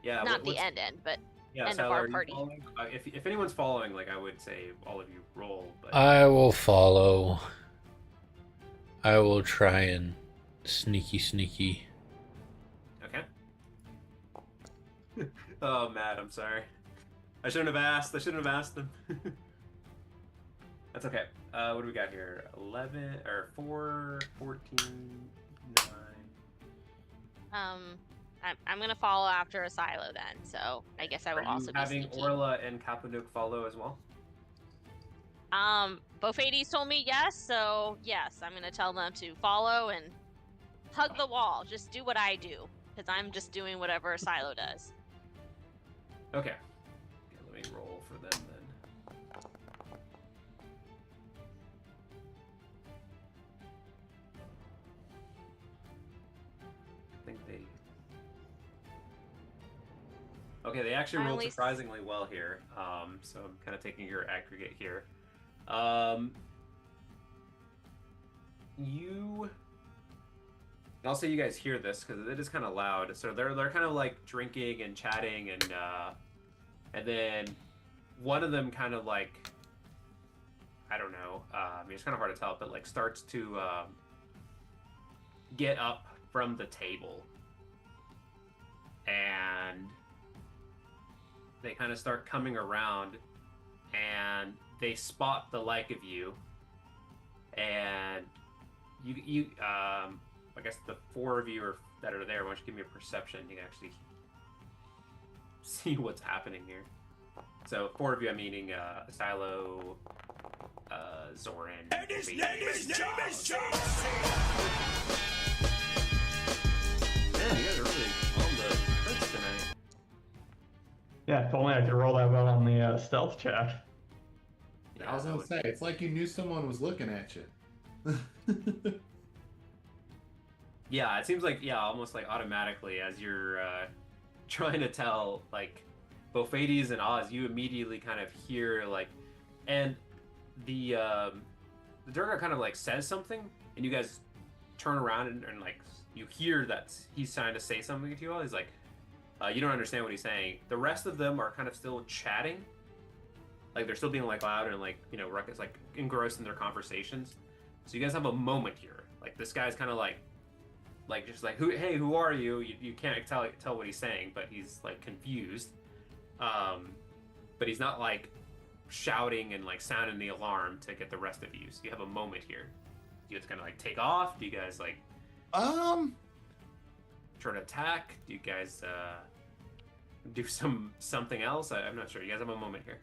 Yeah. Not the what's- end, but Yeah, end of Tyler, our are you party. following? If anyone's following, like I would say, all of you roll. But I will follow. I will try and sneaky. okay. Oh, Matt, I'm sorry. I shouldn't have asked. them. That's okay. What do we got here? 11 or 4, 14, 9. I'm gonna follow after a silo then. So I guess I will Are you also be having sneaky. Orla and Kapanuk follow as well? Bofades told me yes, so yes, I'm gonna tell them to follow and hug the wall. Just do what I do, because I'm just doing whatever a silo does. Okay. Let me roll for them then. I think they. Okay, they actually rolled Finally- surprisingly well here. So I'm kind of taking your aggregate here. I'll say you guys hear this because it is kind of loud. So they're kind of like drinking and chatting, and then one of them kind of like, I don't know. I mean, it's kind of hard to tell, but like starts to get up from the table, and they kind of start coming around, and they spot the like of you, and you I guess the 4 of you that are there, why don't you give me a perception? You can actually see what's happening here. So 4 of you, I'm meaning Silo, Zoran, And his Baby, name is John. Man, you guys are really on the prince tonight. Yeah, if only I could roll that well on the stealth check. Yeah, I was that gonna would- say, it's like you knew someone was looking at you. Yeah, it seems like almost like automatically as you're trying to tell like Bofades and Oz, you immediately kind of hear like, and the Durga kind of like says something, and you guys turn around and like you hear that he's trying to say something to you all. He's like, you don't understand what he's saying. The rest of them are kind of still chatting, like they're still being like loud and like ruckus, like engrossed in their conversations. So you guys have a moment here. Like this guy's kind of like just like who are you? You can't tell what he's saying, but he's like confused. But he's not like shouting and like sounding the alarm to get the rest of you. So you have a moment here. Do you guys kind of like take off? Do you guys like try to attack? Do you guys do something else? I'm not sure. You guys have a moment here.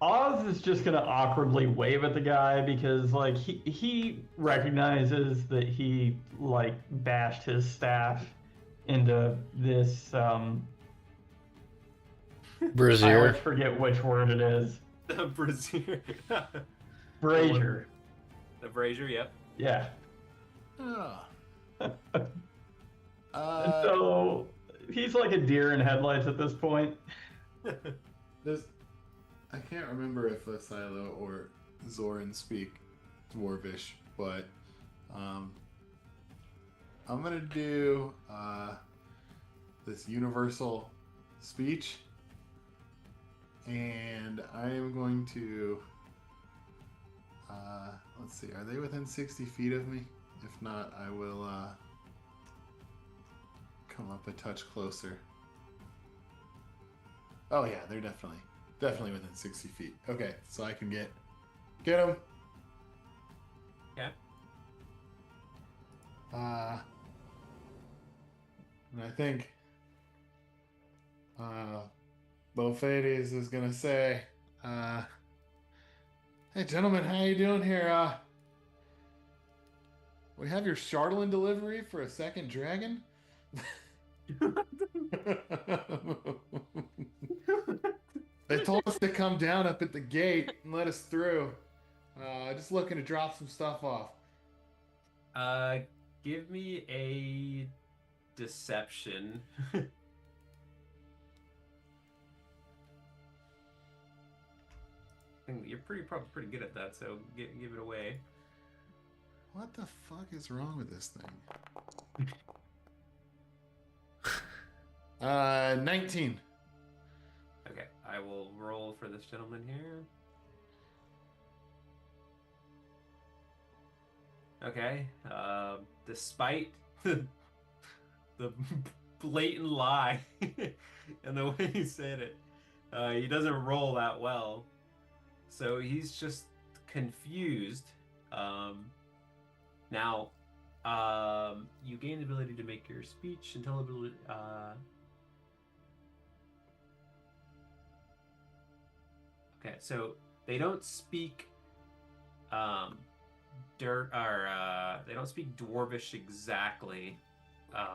Oz is just gonna awkwardly wave at the guy because like he recognizes that he like bashed his staff into this I Brazier. always forget which word it is. The brazier. Brazier. The brazier, yep. Yeah. Oh. And so he's like a deer in headlights at this point. I can't remember if Silo or Zoran speak Dwarvish, but I'm gonna do this universal speech, and I am going to let's see, are they within 60 feet of me? If not, I will come up a touch closer. Oh yeah, they're definitely within 60 feet. Okay, so I can get him. Yeah. And I think Bofades is gonna say, "Hey gentlemen, how you doing here? We have your Chardolin delivery for a second dragon." They told us to come down up at the gate and let us through. Just looking to drop some stuff off. Give me a deception. You're probably pretty good at that, so give it away. What the fuck is wrong with this thing? 19. Okay, I will roll for this gentleman here. Okay, despite the blatant lie and the way he said it, he doesn't roll that well. So he's just confused. Now, you gain the ability to make your speech intelligible. Okay, so they don't speak they don't speak Dwarvish exactly. I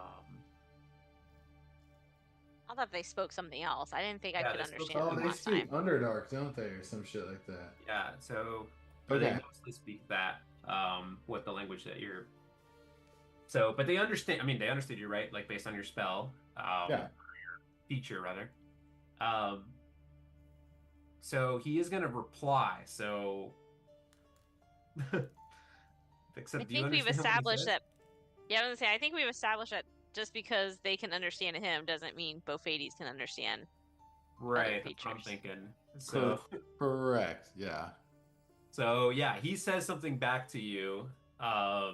thought they spoke something else. I didn't think I Yeah, could they spoke- understand Oh, them they last speak time. Underdark, don't they, or some shit like that? Yeah, so they Okay. mostly speak that with the language that you're. So, but they understand. I mean, they understood you, right? Like based on your spell, Yeah. or your feature rather. So he is going to reply. So, except I do you think we've understand what he established says? that. Yeah, I was gonna say. I think we've established that just because they can understand him doesn't mean Bofades can understand. Right, that's what I'm features. thinking. So, Correct. Yeah. so yeah, he says something back to you. Now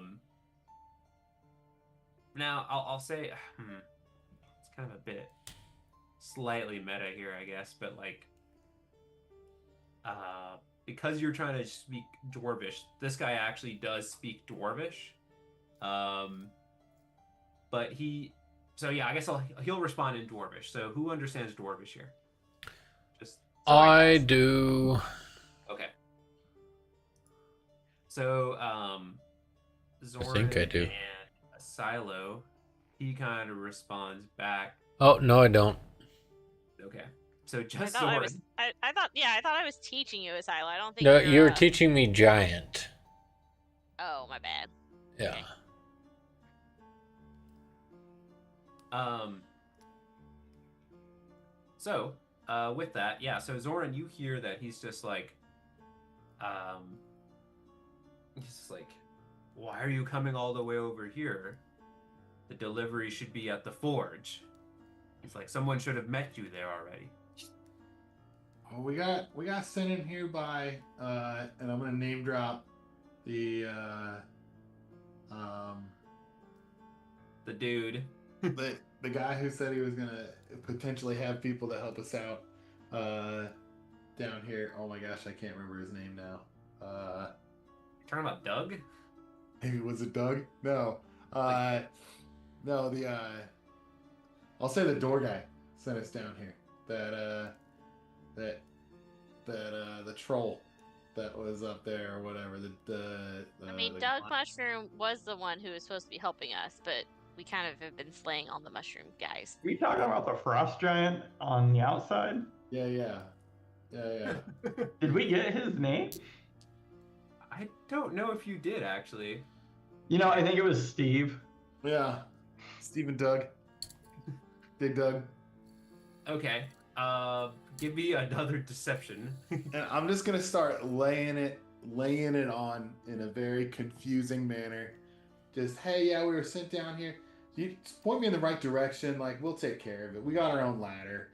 I'll say, it's kind of a bit slightly meta here, I guess, but like, because you're trying to speak Dwarvish, this guy actually does speak Dwarvish. But so yeah, I guess he'll respond in Dwarvish. So who understands Dwarvish here? Just I do. okay. So Zoran think I do. and Silo, he kind of responds back. Oh, no, I don't. Okay. So I just thought Zoran. I thought I was teaching you, Asilo. I don't think No, you're, you were teaching me giant. Oh, my bad. Yeah. Okay. So, with that, yeah, so Zoran, you hear that he's just like, why are you coming all the way over here? The delivery should be at the forge. He's like, someone should have met you there already. Oh, we got sent in here by and I'm gonna name drop the dude. the guy who said he was gonna potentially have people to help us out down here. Oh my gosh, I can't remember his name now. You're talking about Doug? Maybe was it Doug? No. No, I'll say the door guy. sent us down here. The troll that was up there or whatever. I mean, the Doug Mushroom was the one who was supposed to be helping us, but we kind of have been slaying all the mushroom guys. We talking about the frost giant on the outside? Yeah. Did we get his name? I don't know if you did actually. You know, I think it was Steve. Yeah. Steve and Doug. Big Doug. Okay. Give me another deception. And I'm just gonna start laying it on in a very confusing manner. Just, hey, yeah, we were sent down here. You just point me in the right direction. Like, we'll take care of it. We got our own ladder.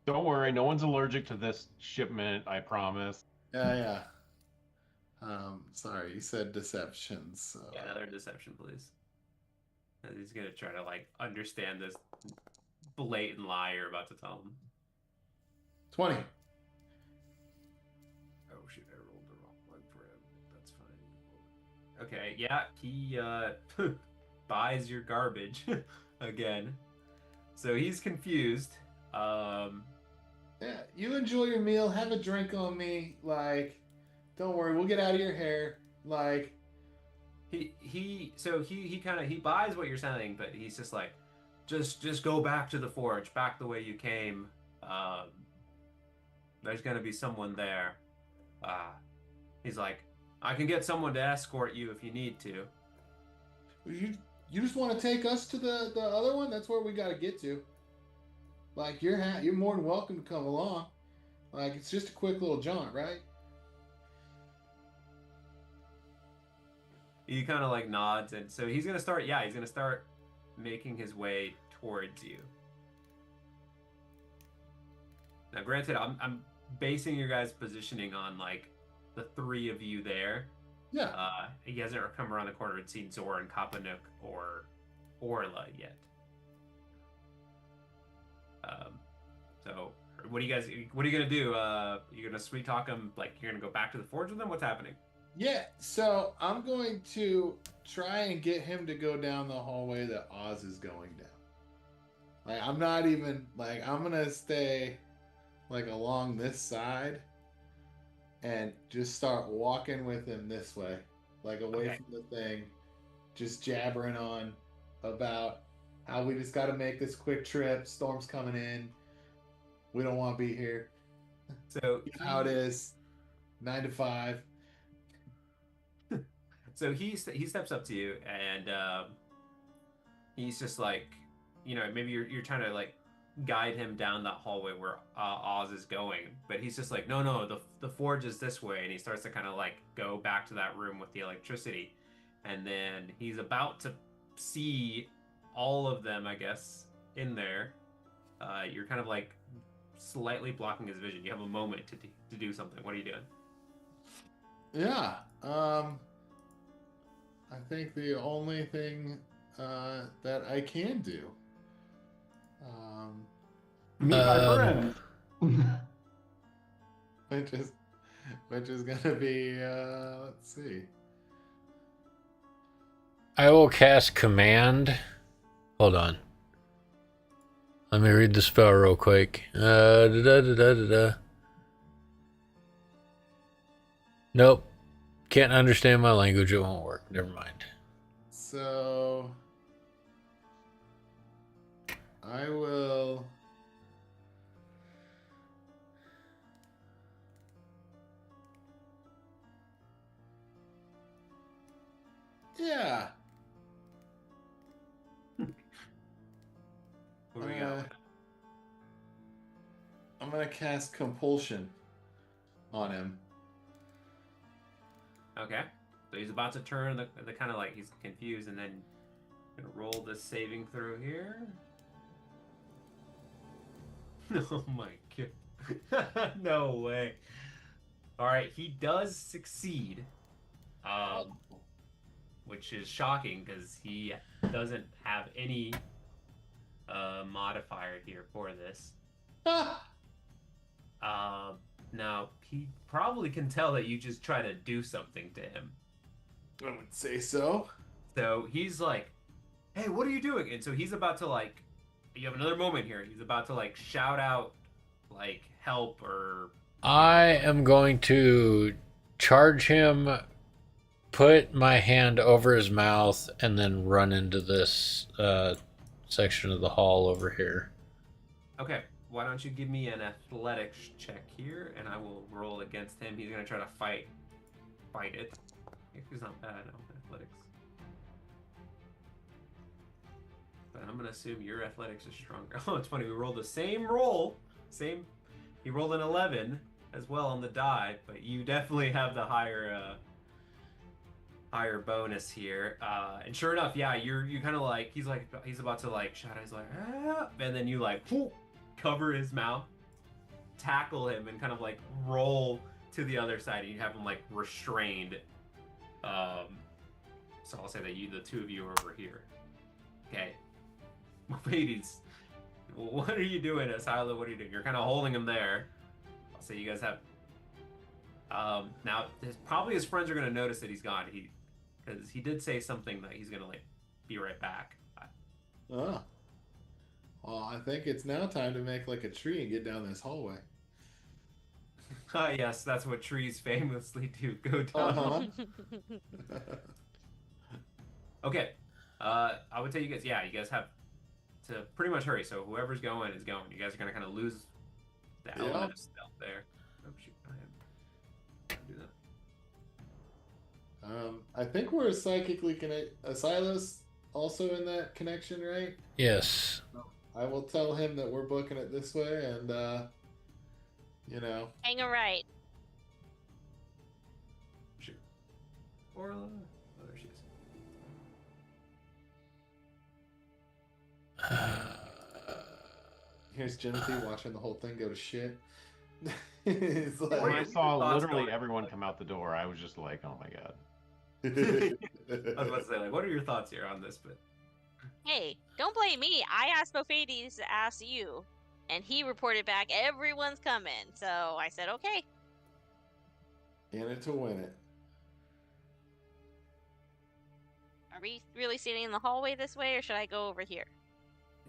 Don't worry, no one's allergic to this shipment, I promise. Yeah. Sorry, you said deception. So Yeah, another deception, please. He's gonna try to like understand this blatant lie you're about to tell him. 20. Oh shit, I rolled the wrong one for him. That's fine. Okay, yeah, he buys your garbage again. So he's confused. Yeah, you enjoy your meal. Have a drink on me. Like, don't worry, we'll get out of your hair. Like, he kind of he buys what you're saying, but he's just like, just go back to the forge, back the way you came. There's gonna be someone there. He's like, I can get someone to escort you if you need to. you just want to take us to the other one? That's where we got to get to. Like, you're more than welcome to come along. Like, it's just a quick little jaunt, right? He kind of like nods, and so he's gonna start. Yeah, he's gonna start making his way towards you. Now, granted, I'm basing your guys' positioning on like the three of you there. Yeah. He hasn't come around the corner and seen Zora and Kapanuk or Orla yet. So what are you gonna do? You're gonna sweet talk him, like you're gonna go back to the forge with him? What's happening? Yeah, so I'm going to try and get him to go down the hallway that Oz is going down. Like, I'm not even, like, I'm going to stay, like, along this side and just start walking with him this way. Like, away from the thing. Just jabbering on about how we just got to make this quick trip. Storm's coming in. We don't want to be here. So You know how it is. 9 to 5. So he steps up to you, and he's just like, you know, maybe you're trying to like guide him down that hallway where Oz is going, but he's just like, no, the forge is this way, and he starts to kind of like go back to that room with the electricity, and then he's about to see all of them, I guess, in there. You're kind of like slightly blocking his vision. You have a moment to do something. What are you doing? Yeah. I think the only thing that I can do. Meet my friend. Which is gonna be let's see. I will cast command. Hold on. Let me read the spell real quick. Nope. Can't understand my language. It won't work. Never mind. So I will. Yeah. What do we got? I'm gonna cast compulsion on him. Okay. So he's about to turn the kind of like he's confused, and then gonna roll the saving throw here. Oh my god. No way. Alright, he does succeed. Which is shocking because he doesn't have any modifier here for this. Now he probably can tell that you just try to do something to him. I would say so. So he's like, hey, what are you doing? And so he's about to like, you have another moment here. He's about to like shout out, like help or. I am going to charge him, put my hand over his mouth, and then run into this section of the hall over here. Okay, why don't you give me an athletics check here, and I will roll against him. He's gonna try to fight it. He's not bad at athletics, but I'm gonna assume your athletics is stronger. Oh, it's funny. We rolled the same roll. He rolled an 11 as well on the die, but you definitely have the higher bonus here. And sure enough, yeah, you kind of like he's about to like shout. He's like, ah, and then you like cover his mouth, tackle him, and kind of like roll to the other side, and you have him like restrained. So I'll say that the two of you are over here. Okay. Ladies, what are you doing, Asilo? What are you doing? You're kind of holding him there. I'll say you guys have. Now, probably his friends are gonna notice that he's gone. Because he did say something that he's gonna like be right back. Oh. Well, I think it's now time to make like a tree and get down this hallway. Yes, that's what trees famously do. Go down. Uh-huh. Okay. I would tell you guys, yeah, you guys have to pretty much hurry. So whoever's going is going. You guys are gonna kind of lose the element of stealth there. Oh shoot, I am. Do that. I think we're psychically connected. Silas also in that connection, right? Yes. I will tell him that we're booking it this way, and Hang a right. Shoot. Orla. Oh, there she is. Here's Jimothy watching the whole thing go to shit. He's like, When I saw thoughts literally going? everyone come out the door, I was just like, oh my god. I was about to say, like, what are your thoughts here on this? But Hey, don't blame me. I asked Bophades to ask you, and he reported back everyone's coming. So I said, okay. in it to win it. Are we really sitting in the hallway this way, or should I go over here?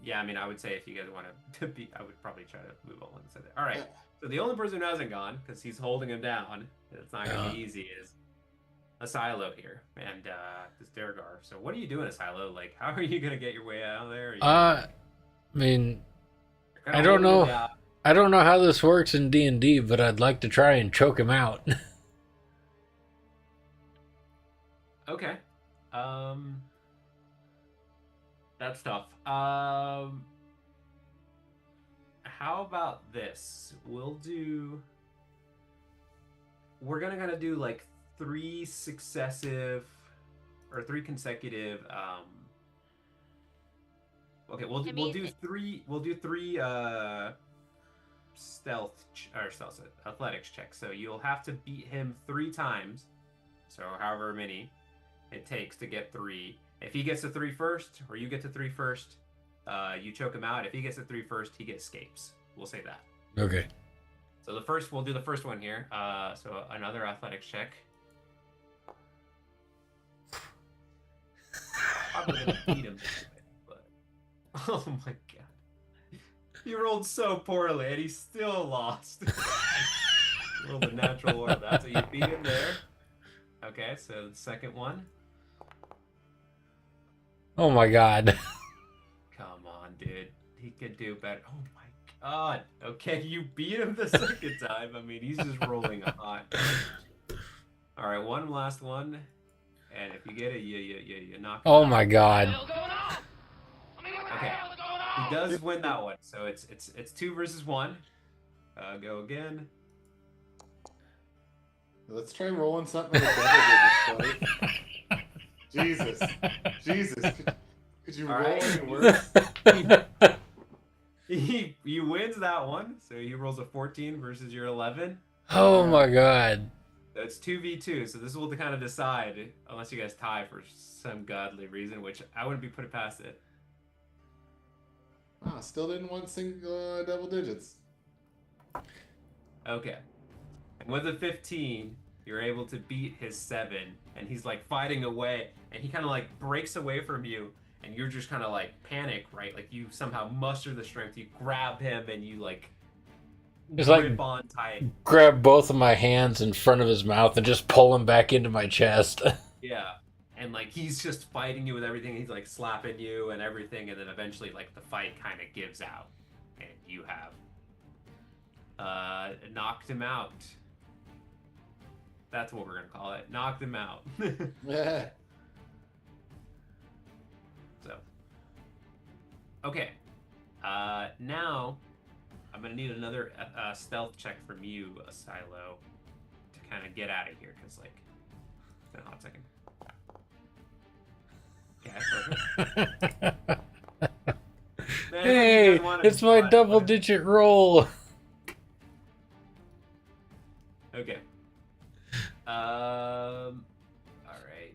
yeah, I mean, I would say if you guys want to be, I would probably try to move on and say that. All right. So the only person who hasn't gone, because he's holding him down, it's not gonna be easy, is Asilo here and this Dergar. So what are you doing, Asilo? Like, how are you gonna get your way out of there? I mean, Kinda I don't holding him know. down. I don't know how this works in D&D, but I'd like to try and choke him out. Okay. That's tough. How about this? We're gonna kind of do like three consecutive. Okay, we'll do three. We'll do three athletics checks. So you'll have to beat him 3 times. So however many it takes to get 3. If he gets to 3 first, or you get to 3 first, you choke him out. If he gets to 3 first, he escapes. We'll say that. Okay. So we'll do the first one here. So another athletics check. Probably gonna beat him, but oh my god, he rolled so poorly and he still lost. Rolled a natural one. That's how you beat him there. Okay, so the second one. Oh my god. Come on, dude. He could do better. Oh my god. Okay, you beat him the second time. I mean, he's just rolling hot. All right, one last one. And if you get it, you knock him Oh out. my god. Okay. He does win that one. So it's 2 versus 1. Go again. Let's try rolling something with double digits, buddy. Jesus. Could you All roll right. any worse? He wins that one. So he rolls a 14 versus your 11. Oh my god. So it's 2v2. So this will kind of decide, unless you guys tie for some godly reason, which I wouldn't be putting past it. Ah, still didn't want single double digits. Okay. And with a 15, you're able to beat his 7, and he's like fighting away, and he kind of like breaks away from you, and you're just kind of like panic, right? Like you somehow muster the strength, you grab him, and you like Just like grip on tight. grab both of my hands in front of his mouth and just pull him back into my chest. Yeah. And like he's just fighting you with everything. He's like slapping you and everything, and then eventually like the fight kind of gives out, and you have knocked him out. That's what we're gonna call it. Knocked him out. So, okay. Now I'm gonna need another stealth check from you, Silo, to kind of get out of here, because like, it's been a hot second. Okay, perfect. Man, Hey, you guys wanted it's my to- double-digit roll. Okay. All right.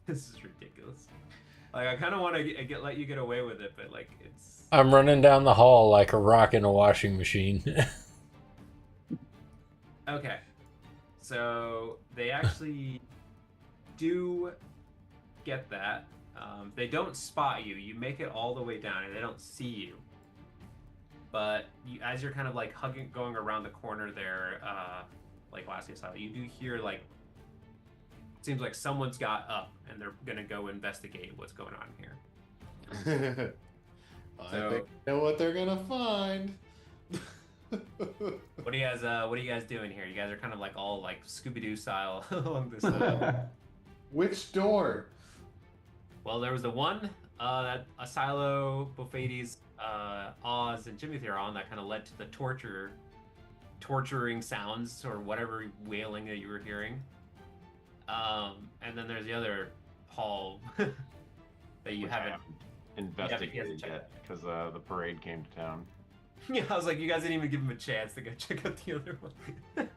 This is ridiculous. Like, I kind of want to let you get away with it, but like, it's. I'm running down the hall like a rock in a washing machine. Okay. So they actually do get that. They don't spot you. You make it all the way down, and they don't see you. But you, as you're kind of like going around the corner there, like last year, you do hear like, it seems like someone's got up, and they're gonna go investigate what's going on here. I So- think I know what they're gonna find. What are you guys doing here? You guys are kind of like all like Scooby-Doo style along this. Which door? Well, there was the one that Asilo, Bofades, Oz, and Jimothy are on that kind of led to the torturing sounds or whatever wailing that you were hearing. And then there's the other hall that you Which I haven't. investigated checked yet because the parade came to town. Yeah, I was like, you guys didn't even give him a chance to go check out the other one.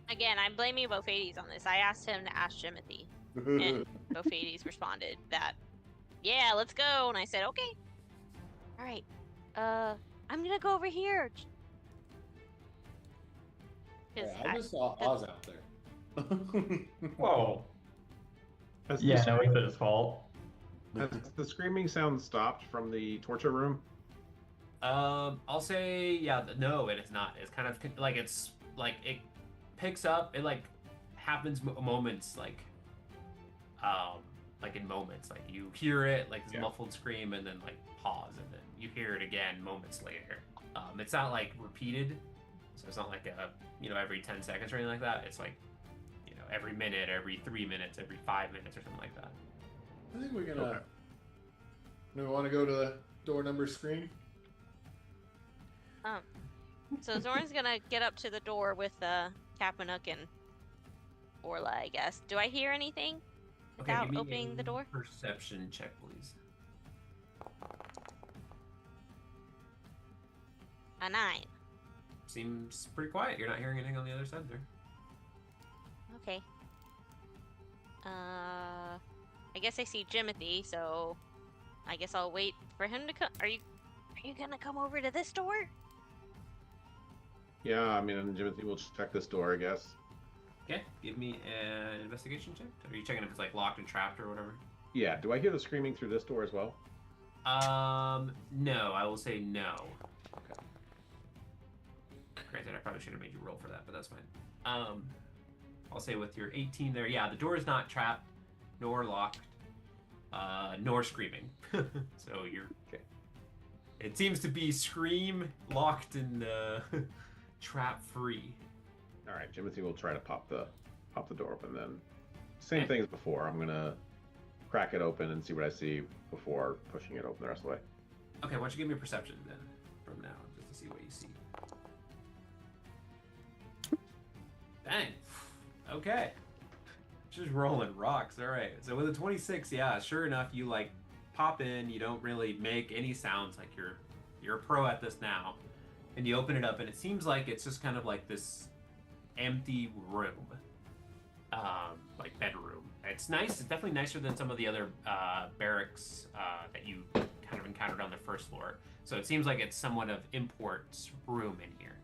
Again, I'm blaming Bofades on this. I asked him to ask Jimothy, and Bofades responded that, yeah, let's go. And I said, okay. All right. I'm gonna go over here. 'Cause I just saw Oz out there. Whoa. Has Yeah, the, no, it's his fault. has the screaming sound stopped from the torture room? I'll say, yeah, no, it is not. It's kind of like it picks up. It like happens moments, like in moments. Like you hear it, like this Yeah. muffled scream, and then like pause, and then you hear it again moments later. It's not like repeated, so it's not like every 10 seconds or anything like that. It's like every minute, every 3 minutes, every 5 minutes, or something like that. I think we're gonna. Okay. Do we want to go to the door number screen? So Zorn's gonna get up to the door with Kapanuk and Orla, I guess. Do I hear anything Okay, without give me opening the a door? Perception check, please. A 9. Seems pretty quiet. You're not hearing anything on the other side there. Okay. I guess I see Jimothy, so I guess I'll wait for him to come. Are you gonna come over to this door? Yeah, I mean, Jimothy will check this door, I guess. Okay, give me an investigation check. Are you checking if it's like locked and trapped or whatever? Yeah, do I hear the screaming through this door as well? No, I will say no. Okay. Granted, I probably should have made you roll for that, but that's fine. I'll say with your 18 there, yeah, the door is not trapped, nor locked, nor screaming. So you're Okay. It seems to be scream, locked, and trap free. All right, Jimothy will try to pop the door open then. Same thing as before. I'm gonna crack it open and see what I see before pushing it open the rest of the way. Okay, why don't you give me a perception then from now, just to see what you see. Dang. Okay. Just rolling rocks. All right. So with a 26, yeah, sure enough, you like pop in. You don't really make any sounds. Like you're a pro at this now, and you open it up, and it seems like it's just kind of like this empty room, like bedroom. It's nice. It's definitely nicer than some of the other barracks that you kind of encountered on the first floor. So it seems like it's somewhat of import's room in here.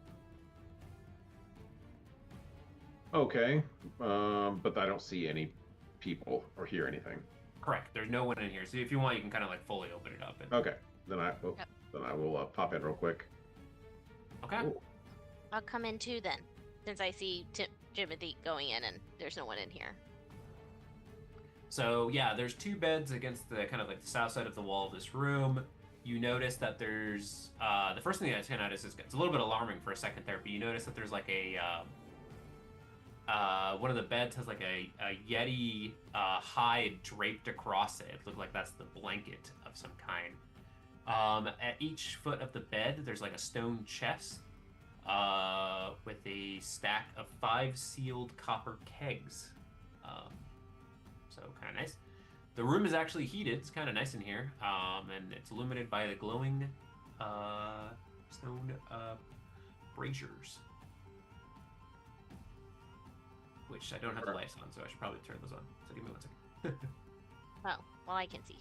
Okay, but I don't see any people or hear anything. Correct. There's no one in here. So if you want, you can kind of like fully open it up. And... Okay, then I Yep. then I will pop in real quick. Okay. Ooh. I'll come in too then, since I see Jimothy going in and there's no one in here. So yeah, there's two beds against the kind of like the south side of the wall of this room. You notice that there's the first thing that I notice is it's a little bit alarming for a second there, but you notice that there's like a one of the beds has like a Yeti hide draped across it. It looked like that's the blanket of some kind. At each foot of the bed, there's like a stone chest with a stack of 5 sealed copper kegs. So kind of nice. The room is actually heated. It's kind of nice in here, and it's illuminated by the glowing stone braziers, which I don't have the lights on, so I should probably turn those on. So give me 1 second. Oh, well, I can see.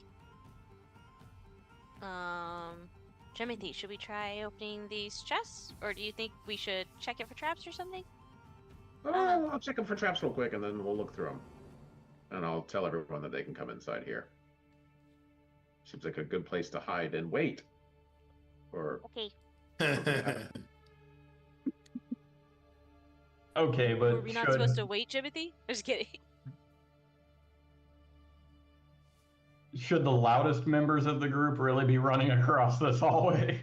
Jimothy, should we try opening these chests, or do you think we should check it for traps or something? I'll check them for traps real quick, and then we'll look through them. And I'll tell everyone that they can come inside here. Seems like a good place to hide and wait. Or Okay. Okay, but Were we not supposed to wait, Jimothy? I'm just kidding. should the loudest members of the group really be running across this hallway?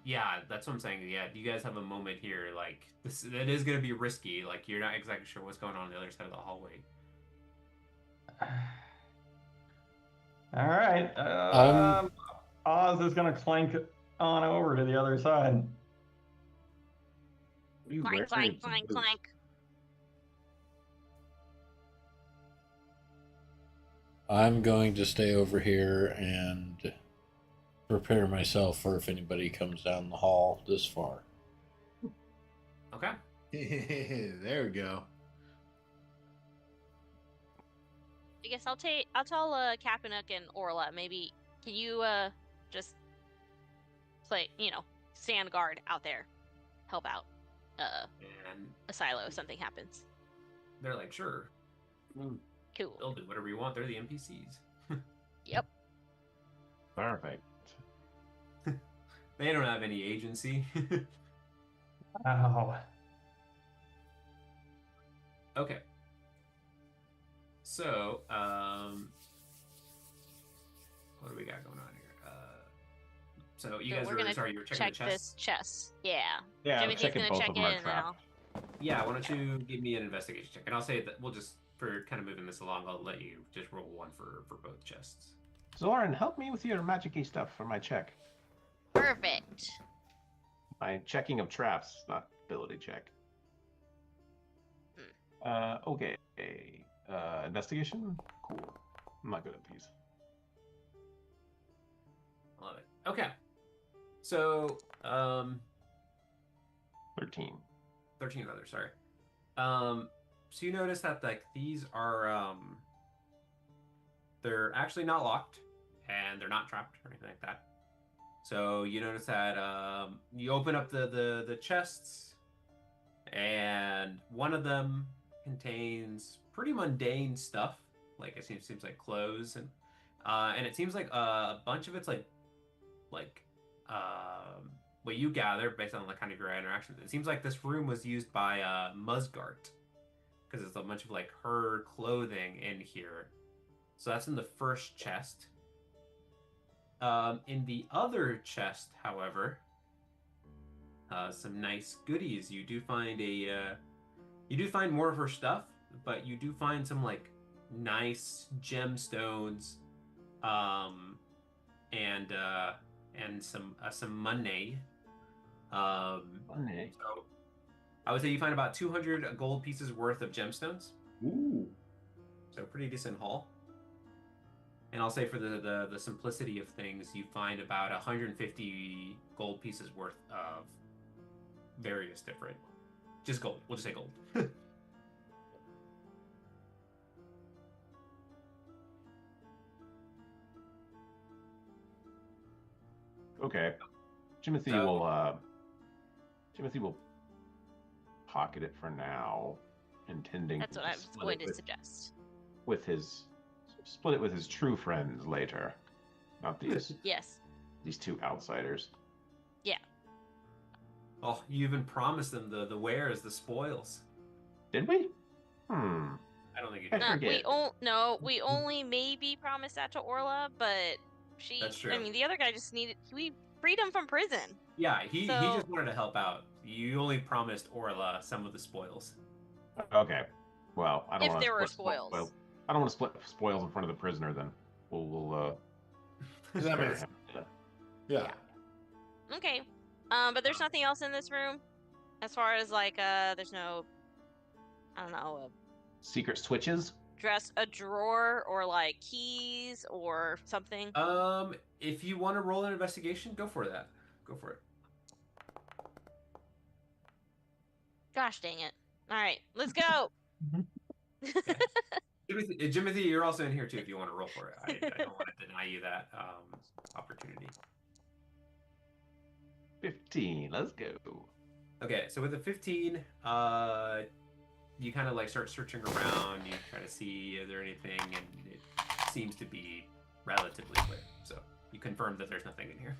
Yeah, that's what I'm saying. Yeah, you guys have a moment here. Like this, it is gonna be risky. Like you're not exactly sure what's going on the other side of the hallway. All right. Oz is gonna clank on over to the other side. what are you Clank, wearing? clank, clank, clank. I'm going to stay over here and prepare myself for if anybody comes down the hall this far. Okay. There we go. I guess I'll tell Kapanook and Orla, maybe can you just play, stand guard out there, help out And a silo if something happens. they're like, sure, Cool. they'll do whatever you want. They're the NPCs. Yep. Perfect. They don't have any agency. Ow. Okay. So, what do we got going on here? So you guys we're were gonna sorry, you were checking check the chest. this chest. Yeah. Yeah, I'm Jimothy's checking gonna both check of it them are and then trapped. Yeah, why don't you give me an investigation check? And I'll say that we'll just for kind of moving this along, I'll let you just roll 1 for both chests. Zoran, help me with your magic-y stuff for my check. Perfect. My checking of traps, not ability check. Okay. Investigation? Cool. I'm not good at these. I love it. Okay. So, 13. 13 rather, sorry. So you notice that like these are they're actually not locked and they're not trapped or anything like that. So you notice that you open up the chests and one of them contains pretty mundane stuff. Like it seems like clothes and it seems like a bunch of it's like what you gather based on like kind of your interactions. It seems like this room was used by Musgart because there's a bunch of like her clothing in here. So that's in the first chest. In the other chest, however, some nice goodies. You do find more of her stuff, but you do find some like nice gemstones, and some money. Money. So I would say you find about 200 gold pieces worth of gemstones. Ooh. So pretty decent haul. And I'll say for the simplicity of things, you find about 150 gold pieces worth of various different, just gold. We'll just say gold. Okay. Timothy So- will Timothy will pocket it for now, intending That's what to I was split going it to suggest. with his true friends later, not these Yes. these two outsiders. Yeah. Oh, you even promised them the wares, the spoils. Did we? Hmm. I don't think you I did. forget. We only maybe promised that to Orla, but That's true. I mean, the other guy just we freed him from prison. Yeah, he So- just wanted to help out. You only promised Orla some of the spoils. Okay. Well, I don't If want to there were split spoils. I don't want to split spoils in front of the prisoner. Then we'll That spare makes him. yeah. Okay. But there's nothing else in this room as far as like there's no, I don't know, Secret switches. a drawer or like keys or something. If you want to roll an investigation, go for that. Go for it. Gosh dang it. All right, let's go. Jimothy, you're also in here too if you want to roll for it. I don't want to deny you that opportunity. 15. Let's go. Okay, so with a 15, you kind of like start searching around. You try to see is there anything, and it seems to be relatively clear. So you confirm that there's nothing in here.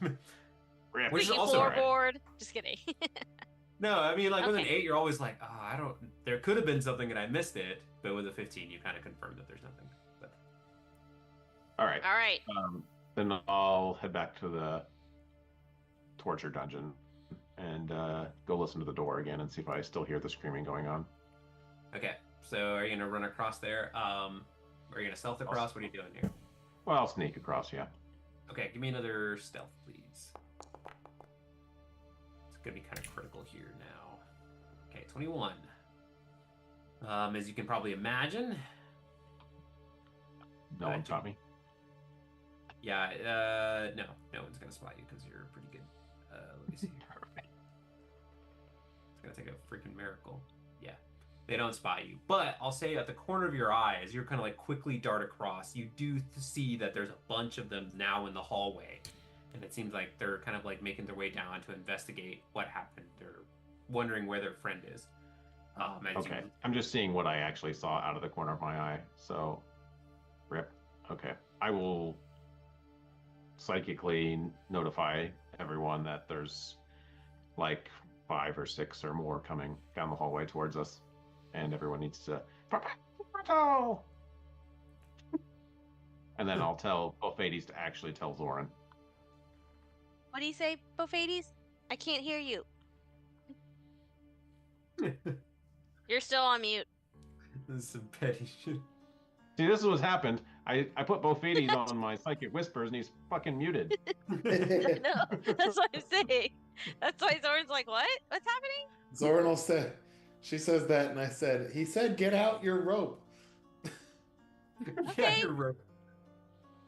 Which is Squeaky also alright. floorboard. Just kidding. No, I mean like with an Okay. 8, you're always like, oh, I don't. There could have been something and I missed it. But with a 15, you kind of confirm that there's nothing. But All right. All right. Then I'll head back to the torture dungeon and go listen to the door again and see if I still hear the screaming going on. okay, so are you gonna run across there? Are you gonna stealth across? What are you doing here? Well, I'll sneak across, yeah. Okay, give me another stealth, please. It's gonna be kind of critical here now. Okay, 21. As you can probably imagine. No one taught me. Yeah, no one's gonna spot you because you're pretty good. Let me see. It's gonna take a freaking miracle. Yeah, they don't spot you. But I'll say at the corner of your eye, as you're kind of like quickly dart across, you do see that there's a bunch of them now in the hallway, and it seems like they're kind of like making their way down to investigate what happened. They're wondering where their friend is. As Okay. you- I'm just seeing what I actually saw out of the corner of my eye. So, rip. Okay. I will psychically notify everyone that there's like 5 or 6 or more coming down the hallway towards us, and everyone needs to prepare. And then I'll tell Bophades to actually tell Zoran. What do you say, Bophades? I can't hear you. You're still on mute. This is some petty shit. See, this is what's happened. I put Bophades on my psychic whispers, and he's fucking muted. No, that's what I'm saying. That's why Zoran's like, what? What's happening? Zoran will say, she says that, and I said, he said, get out your rope. Yeah, Okay. you're right.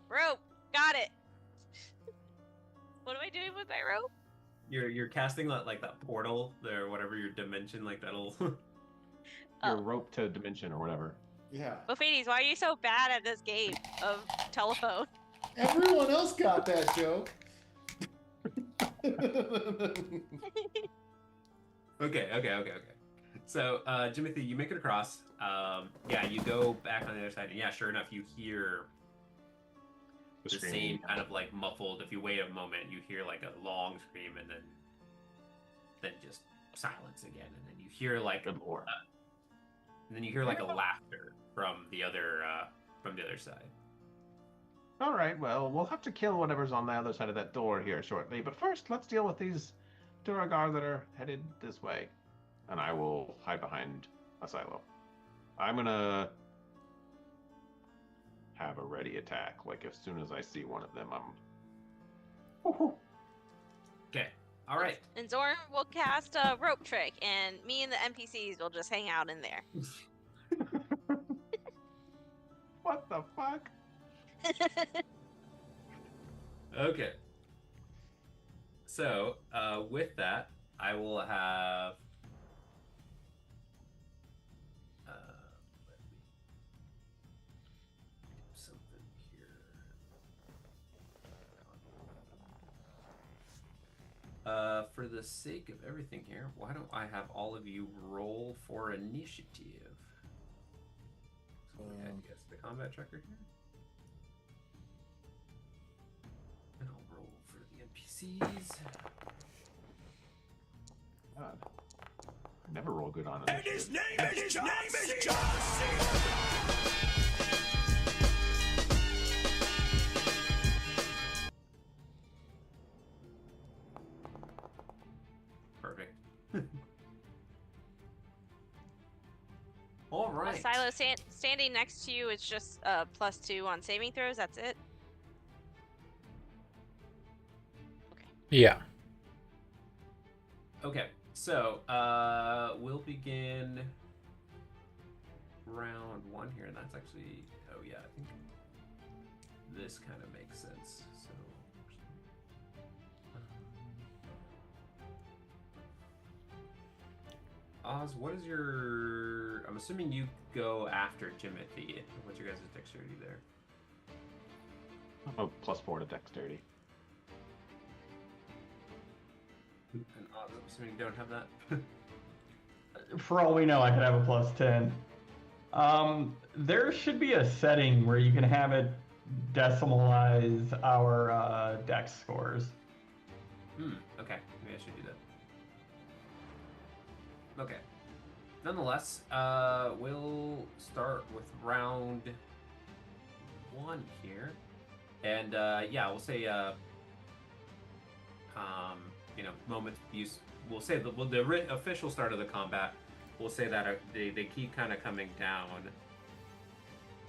Rope. Got it. What am I doing with my rope? You're casting that like that portal there, whatever your dimension, like that'll. Your rope to dimension or whatever. Yeah. Bophades, why are you so bad at this game of telephone? Everyone else got that joke. Okay. So, Jimothy, you make it across. Yeah, you go back on the other side, and yeah, sure enough, you hear the same kind of like muffled. If you wait a moment, you hear like a long scream, and then just silence again, and then you hear like Good lord. and then you hear like a laughter from the other side. All right, well, we'll have to kill whatever's on the other side of that door here shortly. But first, let's deal with these Duragar that are headed this way. And I will hide behind a silo. I'm gonna have a ready attack. Like, as soon as I see one of them, I'm... Okay. All right. And Zoran will cast a rope trick, and me and the NPCs will just hang out in there. What the fuck? Okay. So, with that, I will have. Let me do something here. for the sake of everything here, why don't I have all of you roll for initiative? So we had you guys the combat tracker here. And I'll roll for the NPCs. God. I never roll good on And his initiative. name is John C. Perfect. All right. Silo standing next to you is just +2 on saving throws. That's it. Yeah. Okay, so we'll begin round 1 here, and that's actually, oh yeah, I think this kind of makes sense. So, Oz, what is your? I'm assuming you go after Jimothy. What's your guys' dexterity there? I'm a +4 to dexterity. And Oz, I'm assuming you don't have that. For all we know, I could have a +10. There should be a setting where you can have it decimalize our dex scores. Okay, maybe I should do that. Okay. Nonetheless, we'll start with round 1 here. And yeah, we'll say moment use. We'll say the official start of the combat. We'll say that they keep kind of coming down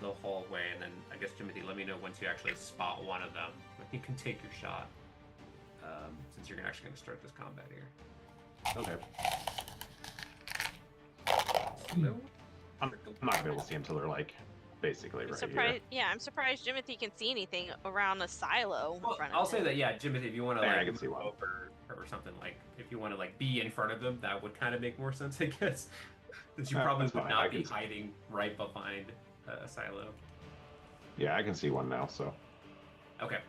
the hallway, and then I guess Jimothy, let me know once you actually spot one of them. You can take your shot, since you're actually going to start this combat here. Okay. So, I'm not gonna be able to see them until they're like basically right here. Yeah, I'm surprised Jimothy can see anything around the silo in well, front of I'll say him. that, yeah, Jimothy, if you want to There, I like can see move one. over or something, like if you want to like be in front of them, that would kind of make more sense, I guess. Since you probably That's would fine, I not can be see. hiding right behind a silo. Yeah, I can see one now. So Okay.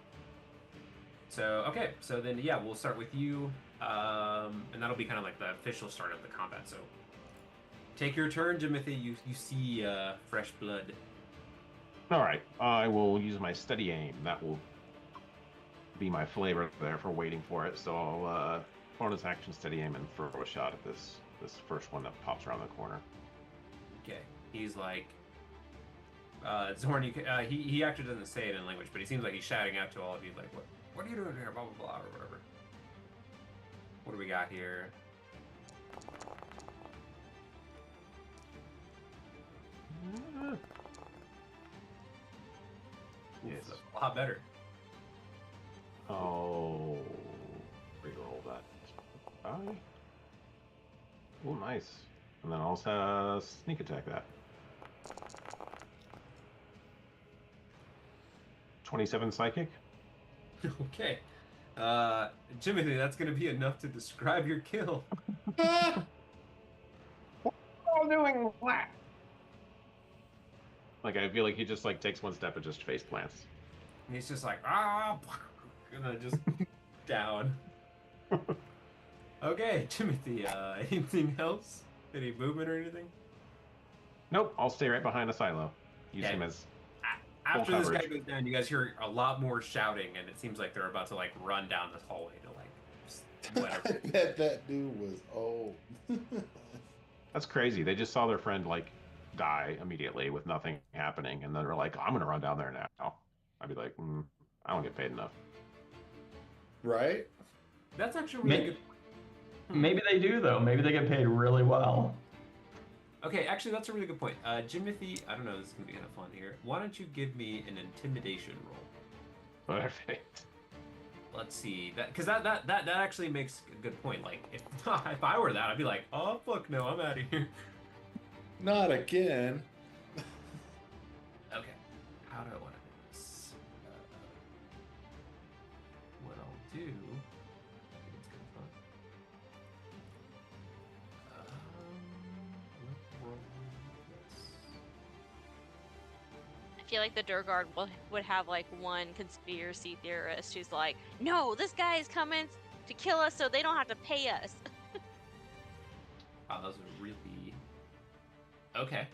So then yeah, we'll start with you, and that'll be kind of like the official start of the combat. So take your turn, Jimothy. You see fresh blood. all right, I will use my steady aim. That will be my flavor there for waiting for it. So I'll bonus action steady aim and throw a shot at this first one that pops around the corner. Okay. He's like, Zorn. He actually doesn't say it in language, but he seems like he's shouting out to all of you, like, what are you doing here? Blah blah blah or whatever. What do we got here? Yes. That's a lot better. Oh, reroll that. Oh, nice. And then also sneak attack that. 27 psychic. Okay. Jimothy, that's gonna be enough to describe your kill. I'm doing what? Like I feel like he just like takes one step and just face plants. And he's just like, and then just down. Okay, Timothy, anything else? Any movement or anything? Nope, I'll stay right behind the silo. Use Okay. him as After full this guy coverage. goes down, you guys hear a lot more shouting, and it seems like they're about to like run down this hallway to like just I whatever. bet that dude was old. That's crazy. They just saw their friend like die immediately with nothing happening, and then they're like, "I'm gonna run down there now." I'd be like, "I don't get paid enough." Right? That's actually really good. Maybe they do though. Maybe they get paid really well. Okay, actually, that's a really good point. Jimothy, I don't know, this is gonna be kind of fun here. Why don't you give me an intimidation roll? Perfect. Let's see, because that actually makes a good point. Like, if I were that, I'd be like, oh fuck no, I'm out of here. Not again. Okay, how do I want to do this? What I'll do, I think it's kind of fun. We'll roll this. I feel like the Durgard would have like one conspiracy theorist who's like, no, this guy is coming to kill us so they don't have to pay us. Wow, those are really... Okay.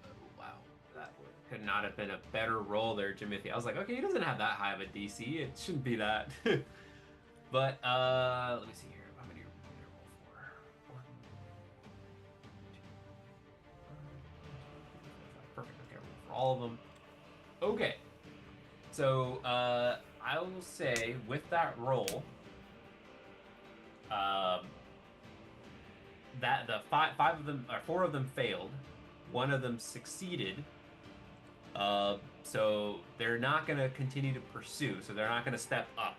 Oh, wow. That could not have been a better roll there, Jimothy. I was like, okay, he doesn't have that high of a DC. It shouldn't be that. But, let me see here. How many are we going to roll for? 1, 2, 3, 4, 5. Perfect. Okay, roll for all of them. Okay. So, I will say with that roll, that the five of them, or 4 of them failed, 1 of them succeeded. So they're not going to continue to pursue. So they're not going to step up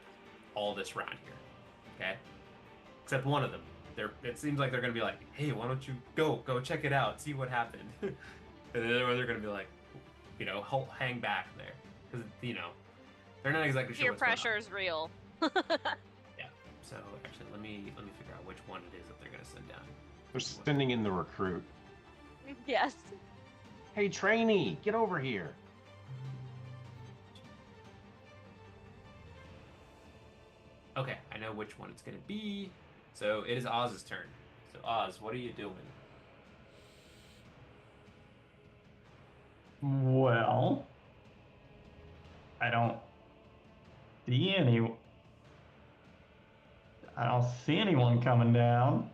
all this round here. Okay, except 1 of them. It seems like they're going to be like, hey, why don't you go check it out, see what happened. And then they're going to be like, hang back there, because they're not exactly sure Peer what's going on. pressure is real. Yeah. So actually, let me figure out which one it is that they're going to send down. They're sending in the recruit. Yes. Hey, trainee, get over here. Okay, I know which one it's going to be. So it is Oz's turn. So Oz, what are you doing? Well, I don't see anyone coming down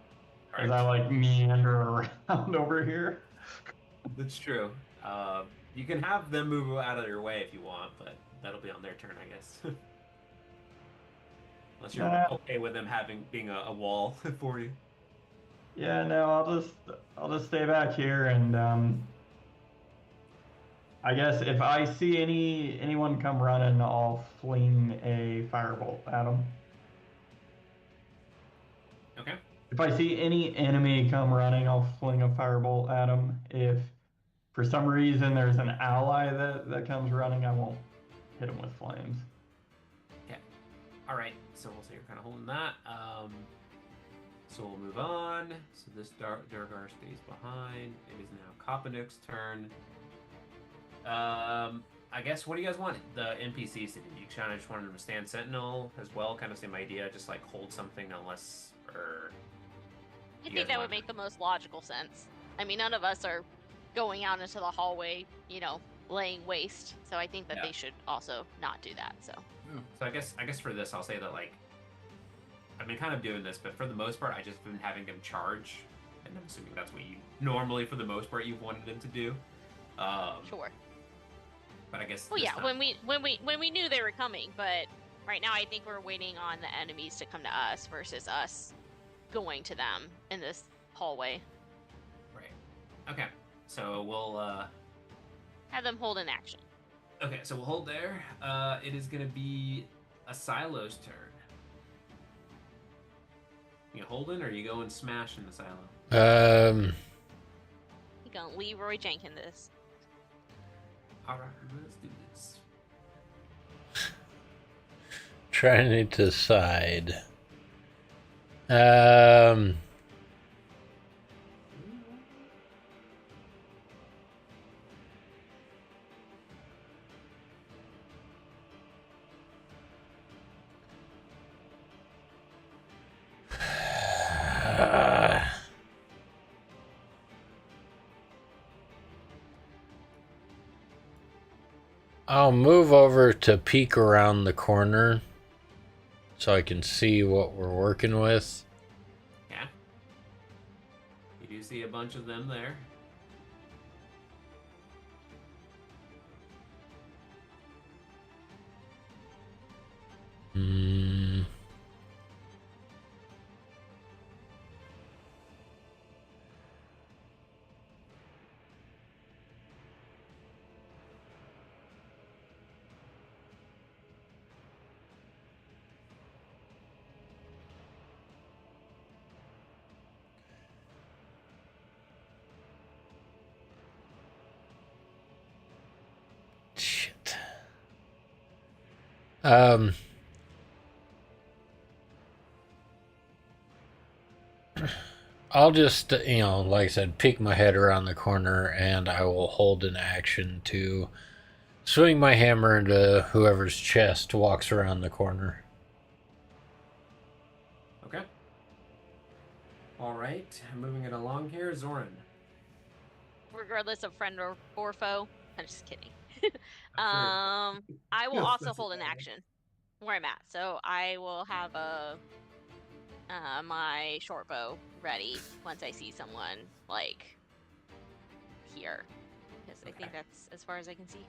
as I like meander around over here. That's true. You can have them move out of your way if you want, but that'll be on their turn, I guess. Unless you're okay with them being a wall for you. Yeah, no, I'll just stay back here, and I guess if I see anyone come running, I'll fling a firebolt at them. Okay. If I see any enemy come running, I'll fling a firebolt at them. If for some reason there's an ally that comes running, I won't hit them with flames. Okay. All right. So we'll say you're kind of holding that. So we'll move on. So this Durgar stays behind. It is now Kopanuk's turn. I guess, what do you guys want the NPCs to do? You kind of just wanted them to stand sentinel as well, kind of same idea, just like hold something unless, or... I think that would make the most logical sense. I mean, none of us are going out into the hallway, laying waste. So I think that they should also not do that. So I guess for this, I'll say that, like, I've been kind of doing this, but for the most part, I just been having them charge, and I'm assuming that's what you normally, for the most part, you've wanted them to do. Sure. But I guess. Well, yeah, when we knew they were coming, but right now I think we're waiting on the enemies to come to us versus us going to them in this hallway. Right. Okay. So we'll have them hold an action. Okay, so we'll hold there. It is going to be a Silo's turn. You holding, or you going smash in the Silo? You gonna Leroy Jenkins this? All right, let's do this. Trying to decide. I'll move over to peek around the corner so I can see what we're working with. Yeah. You do see a bunch of them there. Shit. I'll just, like I said, peek my head around the corner, and I will hold an action to swing my hammer into whoever's chest walks around the corner. Okay. All right, moving it along here, Zoran. Regardless of friend or foe. I'm just kidding. Sure. I will No also hold an specifying. action where I'm at. So I will have my short bow ready once I see someone like here, because I think Okay. that's as far as I can see.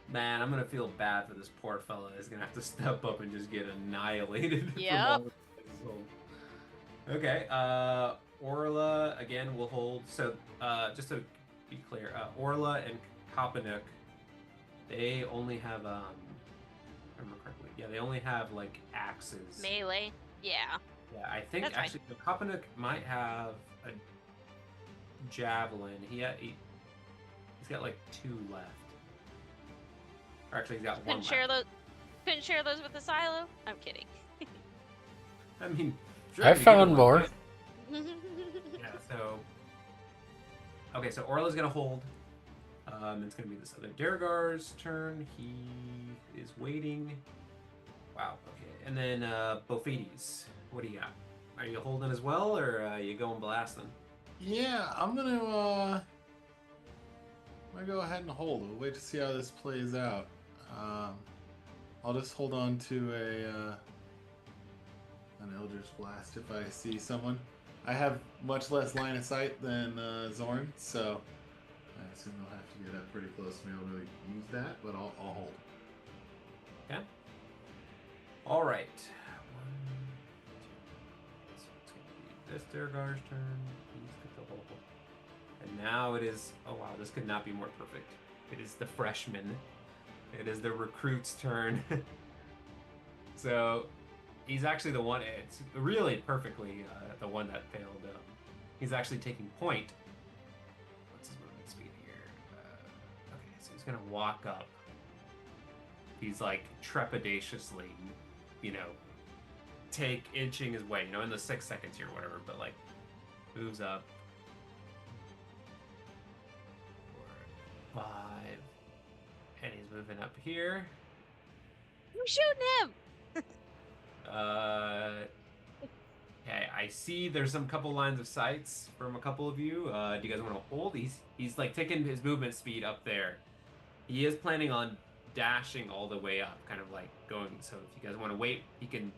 Man, I'm gonna feel bad for this poor fella. He's gonna have to step up and just get annihilated from Yep. all of his own. Okay, Orla again will hold. So, just to be clear, Orla and Kapanuk, they only have if I remember correctly, yeah, they only have like axes. Melee. Yeah. Yeah, I think That's fine. actually Kapanuk might have a javelin. He's got like 2 left. Or actually, he's got 1 Couldn't left. share those. Couldn't share those with the silo. I'm kidding. I mean, sure, I you can give it found one, more. right? Yeah, so. Okay, so Orla's gonna hold. It's gonna be this other Durgar's turn. He is waiting. Wow, okay. And then Bofides, what do you got? Are you holding as well, or you going blasting? Yeah, I'm gonna go ahead and hold. We'll wait to see how this plays out. I'll just hold on to an Eldritch Blast if I see someone. I have much less line of sight than Zorn, so I assume they'll have to get up pretty close to me to really use that, but I'll hold. Okay. All right. So it's gonna be this Durgar's turn. He's got the hold. And now it is. Oh wow, this could not be more perfect. It is the freshman. It is the recruit's turn. So he's actually the one. It's really perfectly the one that failed. He's actually taking point. What's his movement speed here? Okay, so he's gonna walk up. He's like trepidatiously, take inching his way, in the 6 seconds here or whatever, but like moves up. 4, 5, and he's moving up here. Who's shooting him? Okay, I see there's some couple lines of sights from a couple of you. Do you guys want to hold? He's like taking his movement speed up there. He is planning on dashing all the way up, kind of like going. So if you guys want to wait, he can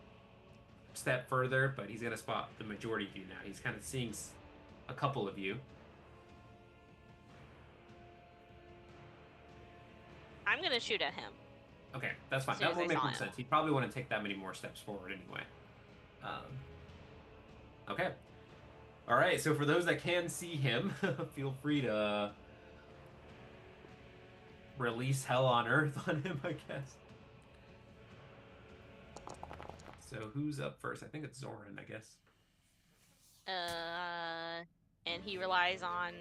step further, but he's gonna spot the majority of you now. He's kind of seeing a couple of you. I'm gonna shoot at him. Okay, that's fine. As soon That as will I make saw more him. sense. He probably wouldn't take that many more steps forward anyway. Okay. All right. So for those that can see him, feel free to release hell on earth on him, I guess. So who's up first? I think it's Zoran, I guess. And he relies on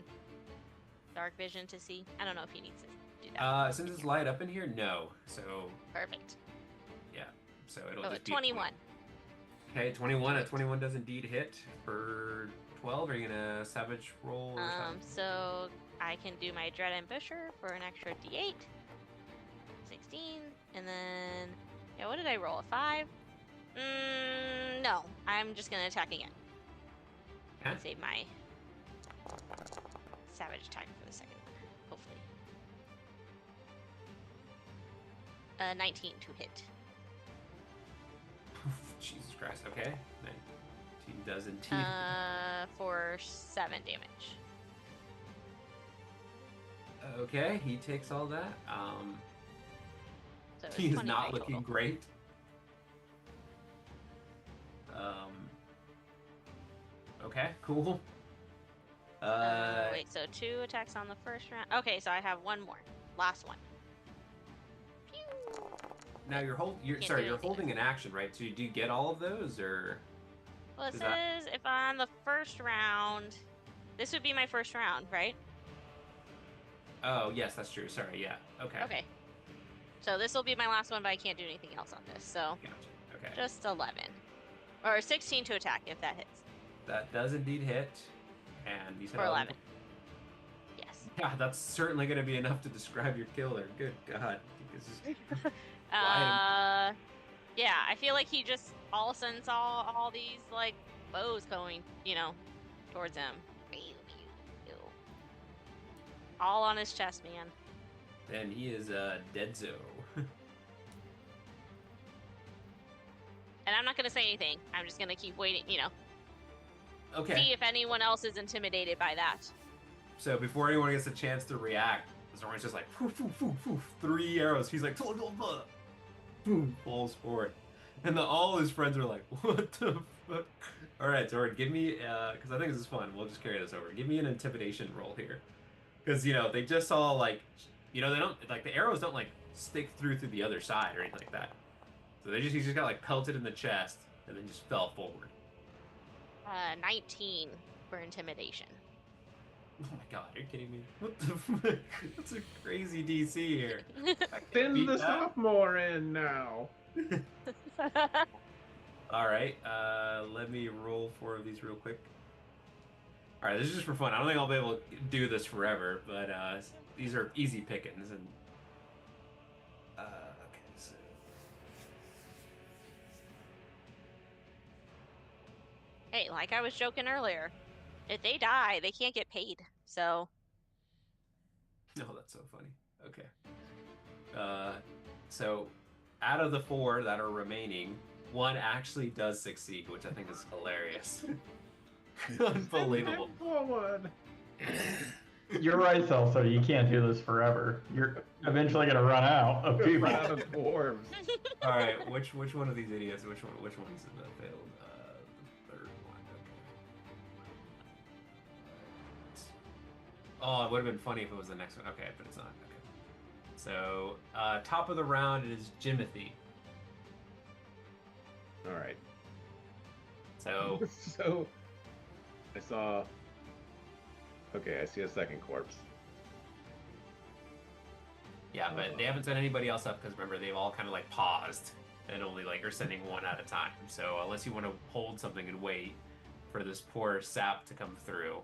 dark vision to see. I don't know if he needs to do that. Since it's light up in here, no. So Perfect. yeah. So it'll Oh, just be 21. Okay, 21. A 21 does indeed hit for 12. Are you gonna savage roll or something? So I can do my Dread Ambusher for an extra D8. 16, and then what did I roll? A 5? No, I'm just gonna attack again. Okay. Save my savage attack for the second, hopefully. 19 to hit. Jesus Christ. Okay. 19 does indeed. For 7 damage. Okay, he takes all that. So He is 20 not my looking total. great. Okay, cool. Wait, so 2 attacks on the first round. Okay, so I have 1 more. Last one. Pew! Now you're Can't do you're anything. holding an action, right? So do you get all of those, or? Well, it Is that- says if on the first round, this would be my first round, right? Oh, yes, that's true. Sorry, yeah. Okay. Okay. So this will be my last one, but I can't do anything else on this. So Gotcha. Okay. just 11. Or 16 to attack if that hits. That does indeed hit. And you said For 11. Yes. Yeah, that's certainly going to be enough to describe your killer. Good God. Yeah, I feel like he just all of a sudden saw all these like bows going, towards him. All on his chest, man. And he is deadzo. And I'm not gonna say anything. I'm just gonna keep waiting, Okay. see if anyone else is intimidated by that. So before anyone gets a chance to react, Zoran's just like, poof, poof, poof, poof, 3 arrows. He's like, boom, falls forward. And all his friends are like, what the fuck? All right, Zoran, give me, because I think this is fun. We'll just carry this over. Give me an intimidation roll here. Because, they just saw, like, they don't, like, the arrows don't, like, stick through the other side or anything like that. So he just got, like, pelted in the chest and then just fell forward. 19 for intimidation. Oh my god, are you kidding me? What the fuck? That's a crazy DC here. Send the sophomore in now. Alright, let me roll 4 of these real quick. Alright, this is just for fun. I don't think I'll be able to do this forever, but these are easy pickings. And okay, so... Hey, like I was joking earlier, if they die, they can't get paid, so... Oh, that's so funny. Okay. So, out of the 4 that are remaining, 1 actually does succeed, which I think is hilarious. Unbelievable. Forward. You're right, Celso. You can't do this forever. You're eventually gonna run out of people. Out of dwarves. All right, which one of these idiots? Which one is in the failed? The third one. Okay. Oh, it would have been funny if it was the next one. Okay, but it's not. Okay. So, top of the round is Jimothy. All right. So, So, I saw. Okay, I see a second corpse. yeah, but they haven't sent anybody else up because remember they've all kind of like paused and only like are sending 1 at a time. So unless you want to hold something and wait for this poor sap to come through.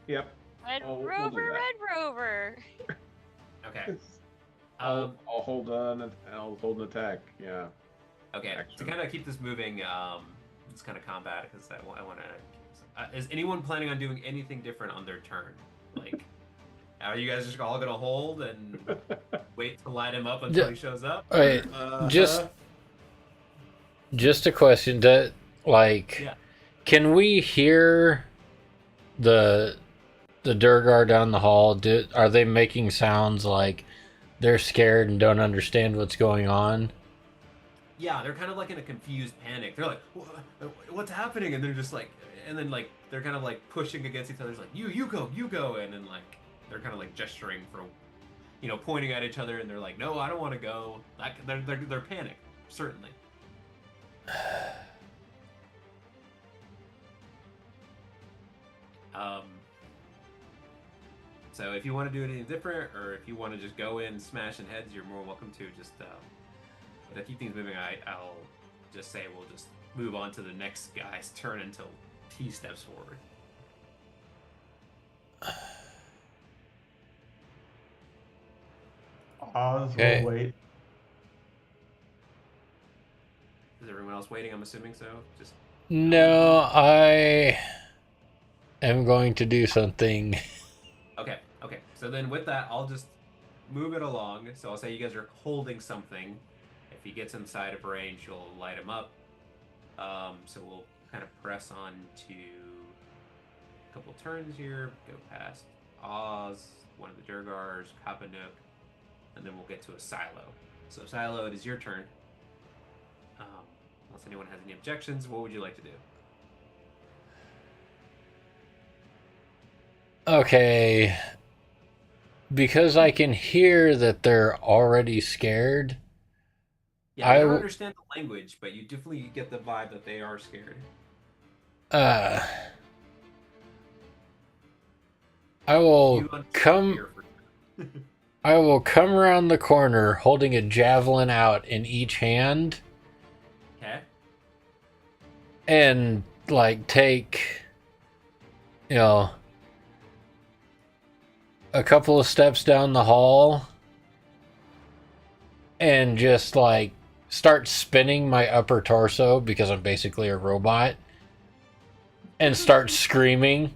Yep. Red we'll do Rover, that. Red Rover! Okay. I'll hold on and I'll hold an attack. Yeah. Okay. Action. To kind of keep this moving, this kind of combat because I want to. Is anyone planning on doing anything different on their turn? Like, are you guys just all gonna hold and wait to light him up until he shows up? Wait, just a question. Yeah. Can we hear the Durgar down the hall? Are they making sounds like they're scared and don't understand what's going on? Yeah, they're kind of like in a confused panic. They're like, "What's happening?" And they're just like, and then like they're kind of like pushing against each other. It's like, you go, and then like they're kind of like gesturing for, pointing at each other, and they're like, no, I don't want to go. Like they're panicked, certainly. So if you want to do anything different, or if you want to just go in smashing heads, you're more welcome to. Just to keep things moving, I'll just say we'll just move on to the next guy's turn until he steps forward. Oz Okay. will wait. Is everyone else waiting? I'm assuming so. Just No, I am going to do something. okay. So then with that, I'll just move it along. So I'll say you guys are holding something. If he gets inside of range, you'll light him up. So we'll kind of press on to a couple turns here. Go past Oz, one of the Durgars, Kapanook, and then we'll get to a Silo. So Silo, it is your turn. Unless anyone has any objections, what would you like to do? Okay. Because I can hear that they're already scared. Yeah, I don't understand the language, but you definitely get the vibe that they are scared. I will You understand come. fear for- I will come around the corner holding a javelin out in each hand Okay. and like take a couple of steps down the hall and just like start spinning my upper torso because I'm basically a robot and start screaming.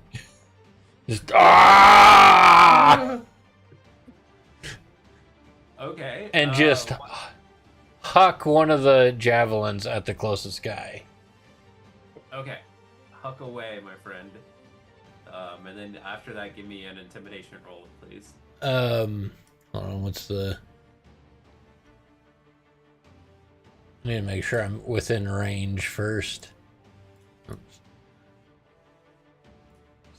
Just ah! Okay. And just huck one of the javelins at the closest guy. Okay. Huck away, my friend. And then after that, give me an intimidation roll, please. Hold on, what's the... I need to make sure I'm within range first. Oops.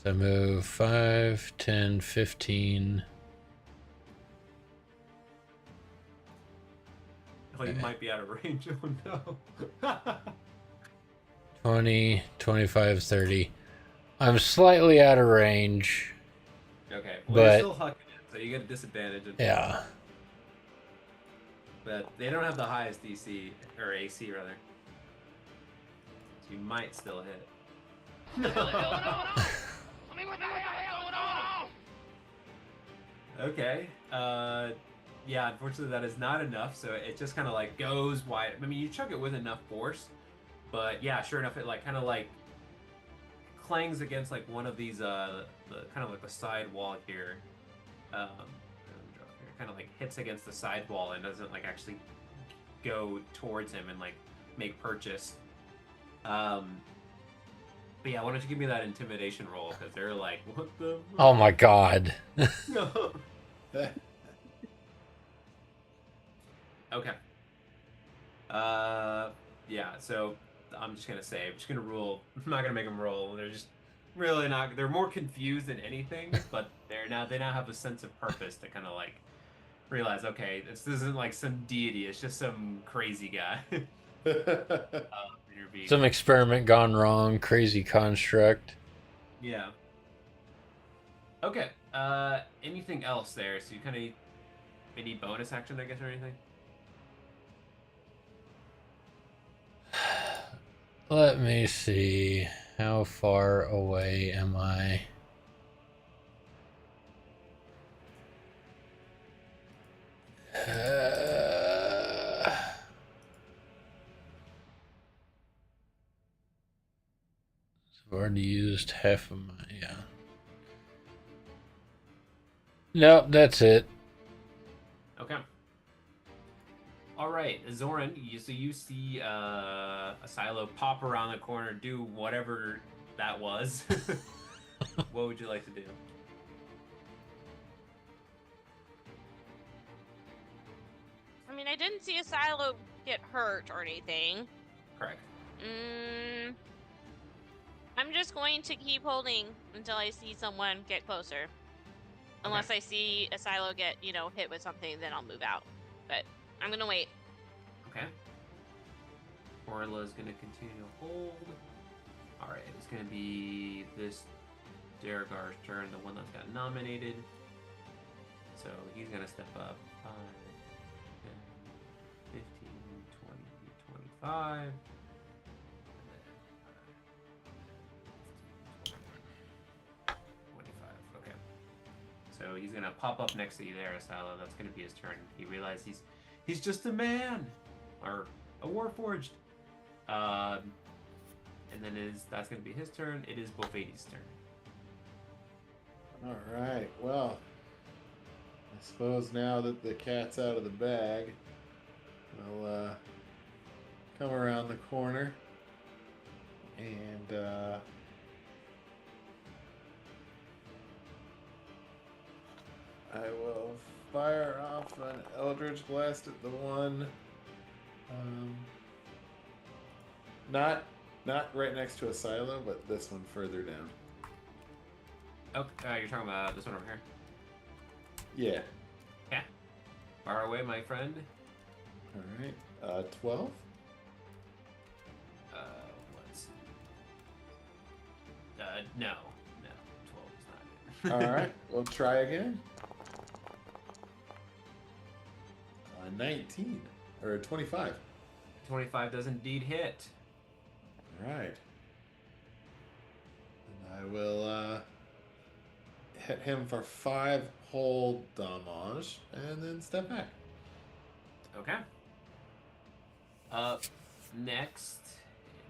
So I move 5, 10, 15. Oh, you might be out of range. Oh, no. 20, 25, 30. I'm slightly out of range. Okay. Well, But- you're still hucking it, so you get a disadvantage. Yeah. But they don't have the highest DC, or AC, rather. So you might still hit. Okay. Yeah, unfortunately that is not enough, so it just kind of like goes wide. I mean, you chuck it with enough force, but yeah, sure enough, it like kind of like clangs against like one of these, the kind of like the side wall here. Kind of like hits against the side wall and doesn't like actually go towards him and like make purchase. But yeah, why don't you give me that intimidation roll, because they're like, what the? Oh my god. No. Okay. Yeah, so I'm just gonna say, I'm just gonna rule. I'm not gonna make them roll. They're just really not. They're more confused than anything, but they now have a sense of purpose to kind of like realize, okay, this isn't like some deity. It's just some crazy guy. Intervene. Some experiment gone wrong, crazy construct. Yeah. Okay. Anything else there? So you kind of any bonus action, I guess, or anything? Let me see. How far away am I? I've already used half of my... Yeah. Nope, that's it. Okay. All right, Zoran. So you see a silo pop around the corner, do whatever that was. What would you like to do? I mean, I didn't see a silo get hurt or anything. Correct. I'm just going to keep holding until I see someone get closer. Unless I see a silo get, hit with something, then I'll move out. But I'm gonna wait. Okay. Orla's gonna continue to hold. All right, it's gonna be this Deragar's turn, the one that's got nominated. So he's gonna step up 5, 10, 15, 20, 25. 25. Okay. So he's gonna pop up next to you there, Asala. That's gonna be his turn. He realizes he's just a man, or a warforged. And then that's gonna be his turn. It is Bofadi's turn. All right. Well, I suppose now that the cat's out of the bag, we'll come around the corner and I will fire off an Eldritch Blast at the one. Not right next to a silo, but this one further down. Oh, you're talking about this one over here. Yeah. Yeah. Far away, my friend. All right. 12. Let's see. No, 12 is not it. All right. We'll try again. 19 or 25. 25 does indeed hit. All right. And I will hit him for 5 whole damage, and then step back. Okay. Up next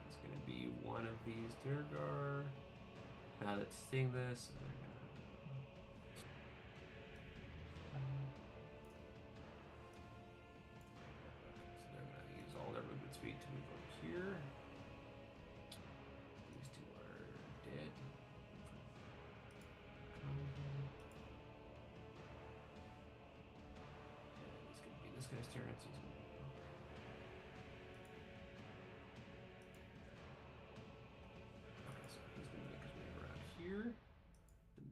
is going to be one of these Durgar. Now that's seeing this. So they're going to use all their movement speed to move up here. These two are dead. It's going to be this guy's turn. So okay, so he's going to make his way around here.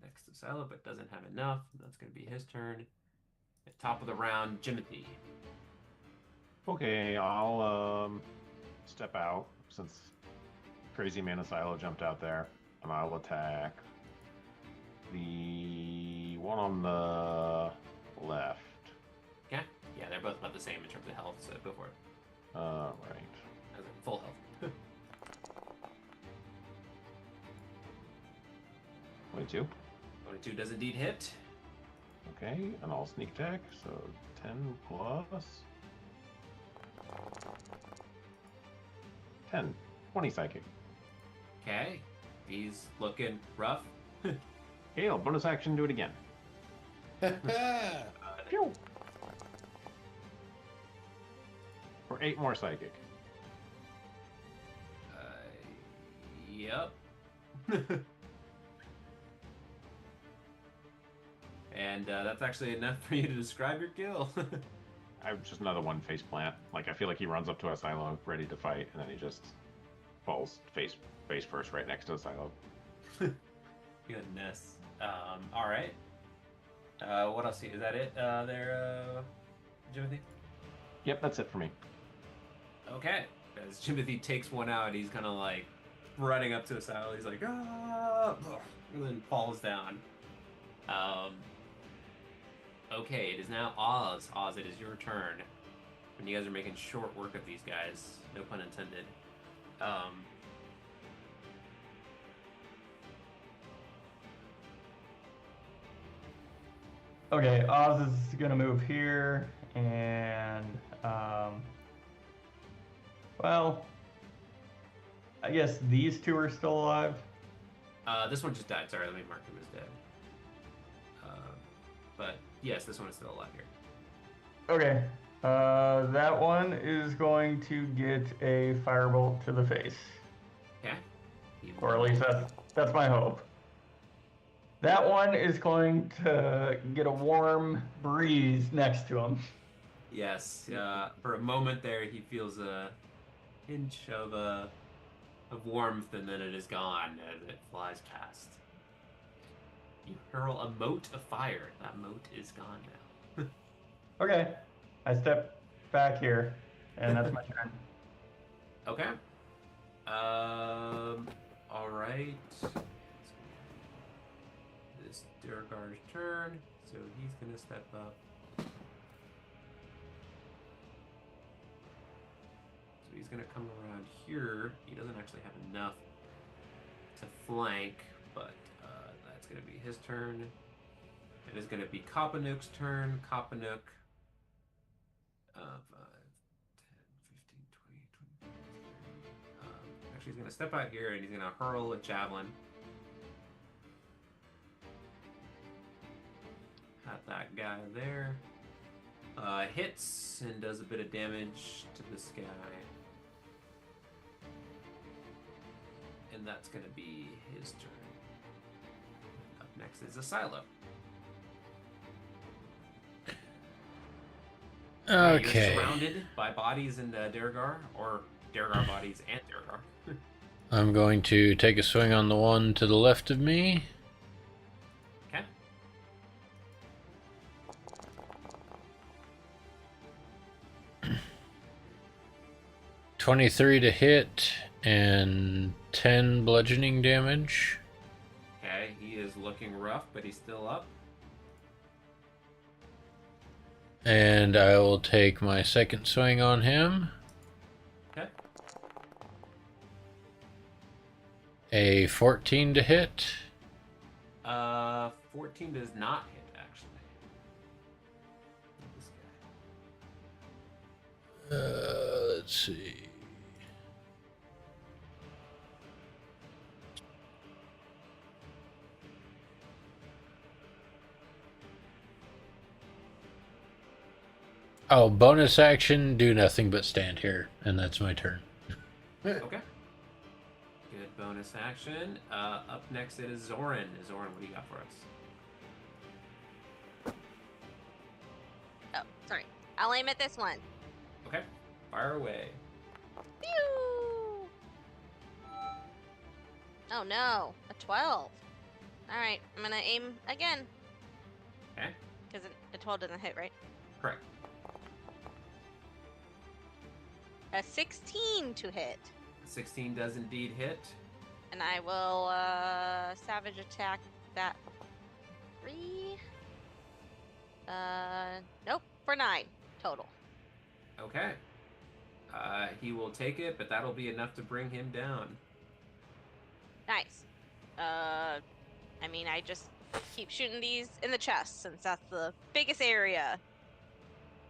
Next to Silo, but doesn't have enough. That's going to be his turn. At top of the round, Jimothy. Okay, I'll step out since Crazy Man of Silo jumped out there, and I'll attack the one on the left. Okay. Yeah, they're both about the same in terms of health, so go for it. Right. As in full health. 22. 22 does indeed hit. Okay, and I'll sneak attack, so 10 plus 10. 20 psychic. Okay. He's looking rough. Hail, bonus action, do it again. For 8 more psychic. Yep. And that's actually enough for you to describe your kill. I'm just another one face plant. Like, I feel like he runs up to a silo ready to fight, and then he just falls face first right next to the silo. Goodness. All right. What else? Is that it there, Jimothy? Yep, that's it for me. Okay. As Jimothy takes one out, he's kind of like running up to the silo. He's like, ah, and then falls down. Okay, it is now Oz. Oz, it is your turn. And you guys are making short work of these guys. No pun intended. Okay, Oz is gonna move here, and well, I guess these two are still alive. This one just died. Sorry, let me mark him as dead. But yes, this one is still alive here. Okay, that one is going to get a firebolt to the face, Okay. or at least that's my hope. That one is going to get a warm breeze next to him. Yes. For a moment there, he feels a hinge of warmth, and then it is gone as it flies past. You hurl a mote of fire. That mote is gone now. Okay, I step back here, and that's my turn. Okay. All right. This Durgar's turn, so he's gonna step up. So he's gonna come around here. He doesn't actually have enough to flank, but that's gonna be his turn. It is gonna be Kopanook's turn. Kopanook. 5, 10, 15, 20, 25, 30. Actually, he's gonna step out here and he's gonna hurl a javelin at that guy there. Hits and does a bit of damage to this guy. And that's going to be his turn. Up next is a Silo. Okay. You're surrounded by bodies in Durgar, or Durgar bodies and Durgar. I'm going to take a swing on the one to the left of me. Okay. $23 to hit and 10 bludgeoning damage. Okay, he is looking rough, but he's still up. And I will take my second swing on him. Okay. A 14 to hit. 14 does not hit, actually. This guy. Let's see. Oh, bonus action, do nothing but stand here, and that's my turn. Okay. Good bonus action. Up next it is Zoran. Zoran, what do you got for us? Oh, sorry. I'll aim at this one. Okay. Fire away. Pew! Oh no, a 12. Alright, I'm gonna aim again. Okay. Because a 12 doesn't hit, right? Correct. A 16 to hit. 16 does indeed hit. And I will savage attack that 3. Nope, for 9 total. Okay. He will take it, but that'll be enough to bring him down. Nice. I mean, I just keep shooting these in the chest since that's the biggest area.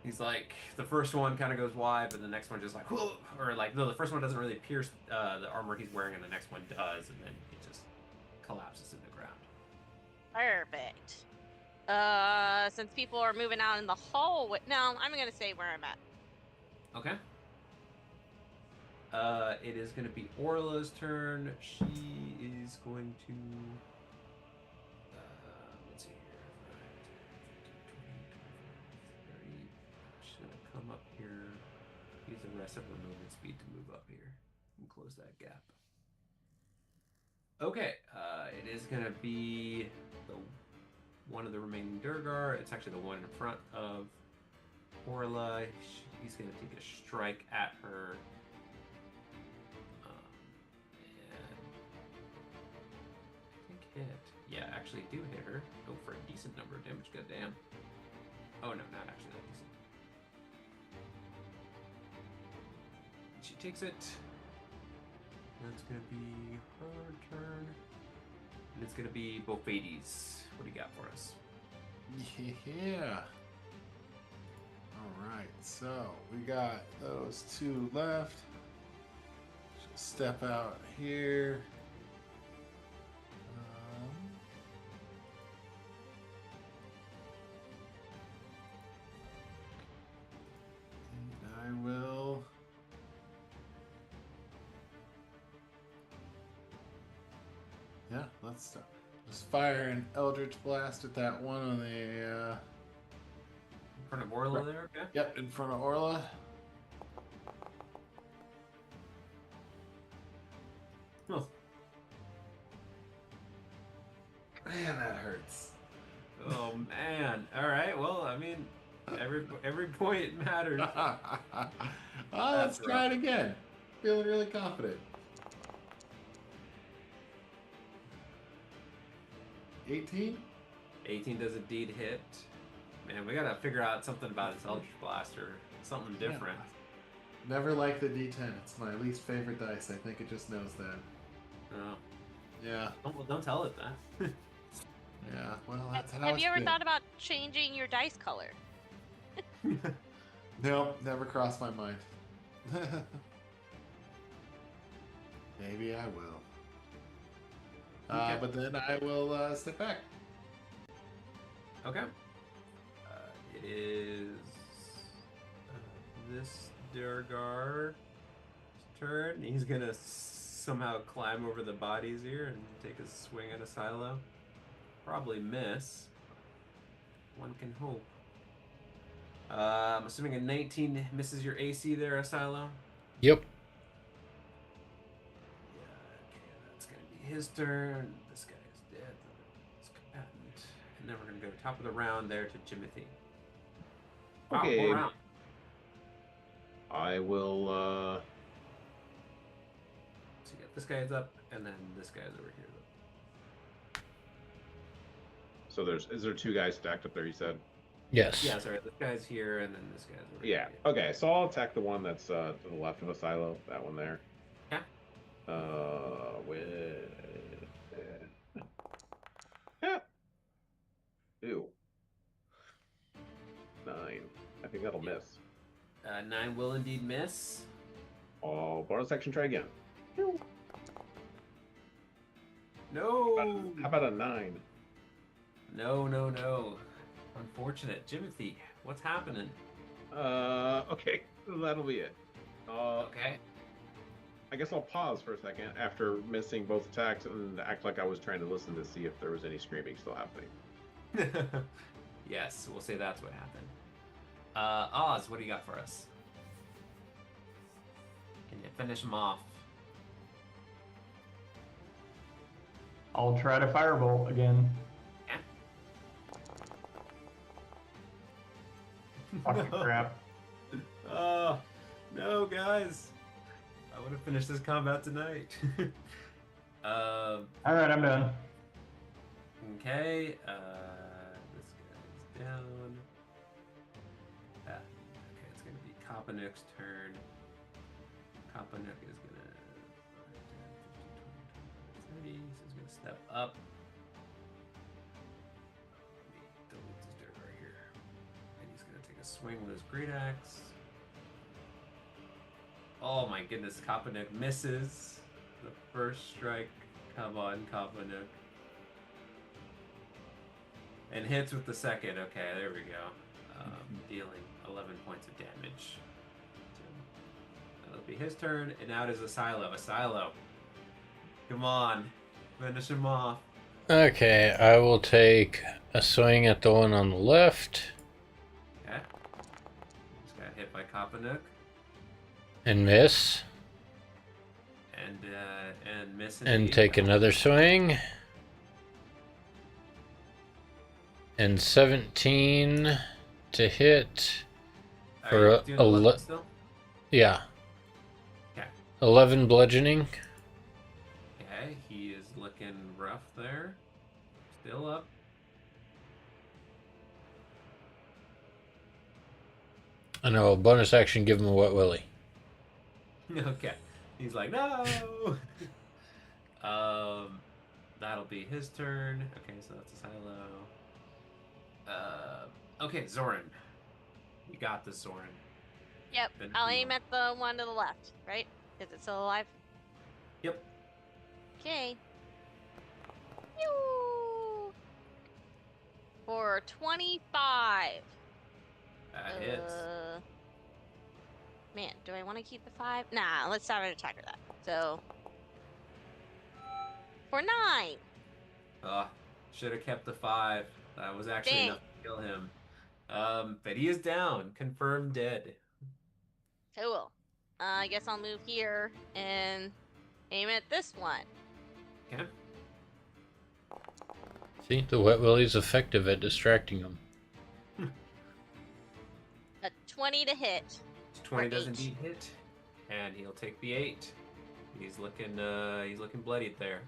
He's like, the first one kind of goes wide, but the next one just like, whoa, or like, no, the first one doesn't really pierce the armor he's wearing, and the next one does, and then it just collapses in the ground. Perfect. Since people are moving out in the hallway, no, I'm gonna say where I'm at. Okay. It is going to be Orla's turn. She is going to. Let's see here. 5, 10, 15, 20, 25, 30. She's going to come up here. Use the rest of her movement speed to move up here and close that gap. Okay. It is going to be one of the remaining Durgar. It's actually the one in front of Orla. He's going to take a strike at her. Hit. Yeah, actually do hit her. Go for a decent number of damage. Goddamn. Oh no, not actually that decent. She takes it. That's gonna be her turn. And it's gonna be Bofades. What do you got for us? Yeah. All right, so we got those 2 left. Just step out here. And I will. Yeah, let's stop. Just fire an Eldritch Blast at that one on the. In front of Orla there, okay? Yep, in front of Orla. Oh. Man, that hurts. Oh man. Alright, well, I mean, every point matters. Let's try it again. Feeling really confident. 18? 18 does indeed hit. Man, we gotta figure out something about his Eldritch Blaster. Something different. Yeah. Never liked the D10. It's my least favorite dice. I think it just knows that. Oh. Yeah. Don't tell it that. Yeah, well, that's how Have it's you ever been. thought about changing your dice color? Nope, never crossed my mind. Maybe I will. Okay. But then I will step back. Okay. It is this Durgar's turn. He's gonna somehow climb over the bodies here and take a swing at a silo. Probably miss. One can hope. I'm assuming a 19 misses your AC there, Asilo. Yep. Yeah, okay, that's gonna be his turn. This guy is dead. This combatant. And then we're gonna go top of the round there to Jimothy. Wow, Okay. full round. I will. So you got this guy's up, and then this guy's over here. So is there 2 guys stacked up there? You said. Yes. Yeah, sorry. This guy's here, and then this guy's over Yeah. here. Okay. So I'll attack the one that's to the left of the silo. That one there. Yeah. With. Yeah. think that'll miss. 9 will indeed miss. Oh, bonus action, try again. No. How about a 9? No. Unfortunate. Jimothy, what's happening? Okay, that'll be it. Okay. I guess I'll pause for a second after missing both attacks and act like I was trying to listen to see if there was any screaming still happening. Yes, we'll say that's what happened. Oz, what do you got for us? Can you finish him off? I'll try to firebolt again. Yeah. Fucking crap. No, guys. I would have finished this combat tonight. All right, I'm done. Okay. This guy's down. Okay, it's gonna be Kopanuk's turn. Kopanuk is gonna 30, so he's gonna step up. Let me delete this dirt right here. And he's gonna take a swing with his great axe. Oh my goodness, Kopanuk misses the first strike. Come on, Kopanuk. And hits with the second. Okay, there we go. Dealing 11 points of damage. That'll be his turn, and now it is Asilo. Asilo, come on, finish him off. Okay, I will take a swing at the one on the left Okay. Just got hit by Kopanuk. and miss, And miss and indeed. take another swing. And 17 to hit Are for you doing 11 still? yeah, Okay. 11 bludgeoning. Okay, he is looking rough there. Still up. I know, bonus action, give him a wet willy. Okay. He's like, no. That'll be his turn. Okay, so that's a silo. Okay, Zoran. You got this, Zoran. Yep. Finish I'll him aim off. at the one to the left, right? Is it still alive? Yep. Okay. Pew! For 25. That hits. Man, do I want to keep the 5? Nah, let's have an attacker that. So, for 9. Should have kept the 5. That was actually Dang. enough to kill him. But he is down. Confirmed dead. Cool. I guess I'll move here and aim at this one. Okay. See, the wet willy's effective at distracting him. A 20 to hit. 20 does eight. indeed hit. And he'll take the 8. He's looking bloodied there.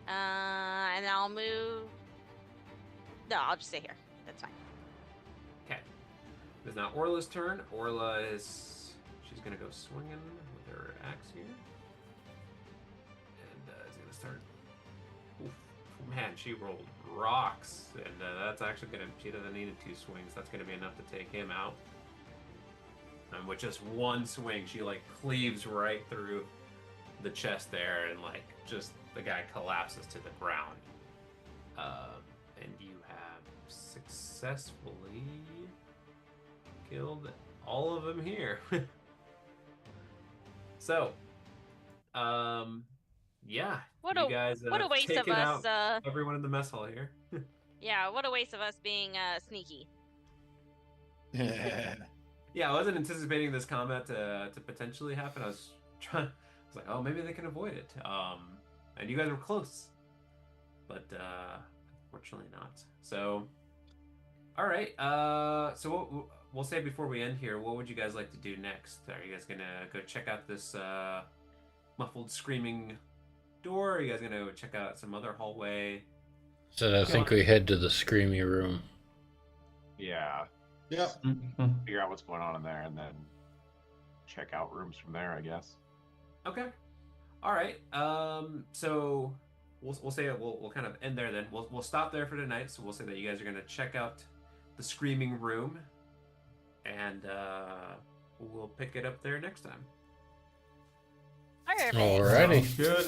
And I'll move. No, I'll just stay here. That's fine. Okay. It's now Orla's turn. Orla she's gonna go swinging with her axe here. And is gonna start. Oof. Man, she rolled rocks. And that's actually gonna, she doesn't need 2 swings. That's gonna be enough to take him out. And with just one swing, she like cleaves right through the chest there, and like just the guy collapses to the ground. And you have successfully killed all of them here. So, yeah, What you a guys what a waste of taken us. out everyone in the mess hall here. Yeah, what a waste of us being sneaky. Yeah, I wasn't anticipating this combat to potentially happen. I was like, oh, maybe they can avoid it. And you guys were close, but unfortunately not. So, all right. So what we'll say before we end here, what would you guys like to do next? Are you guys gonna go check out this muffled screaming door? Are you guys gonna check out some other hallway? So I think we head to the screamy room. Yeah. Yep. Figure out what's going on in there and then check out rooms from there, I guess. Okay. All right. So we'll say we'll kind of end there then. We'll stop there for tonight. So we'll say that you guys are gonna check out the screaming room. and we'll pick it up there next time. Perfect. Alrighty. Sounds good.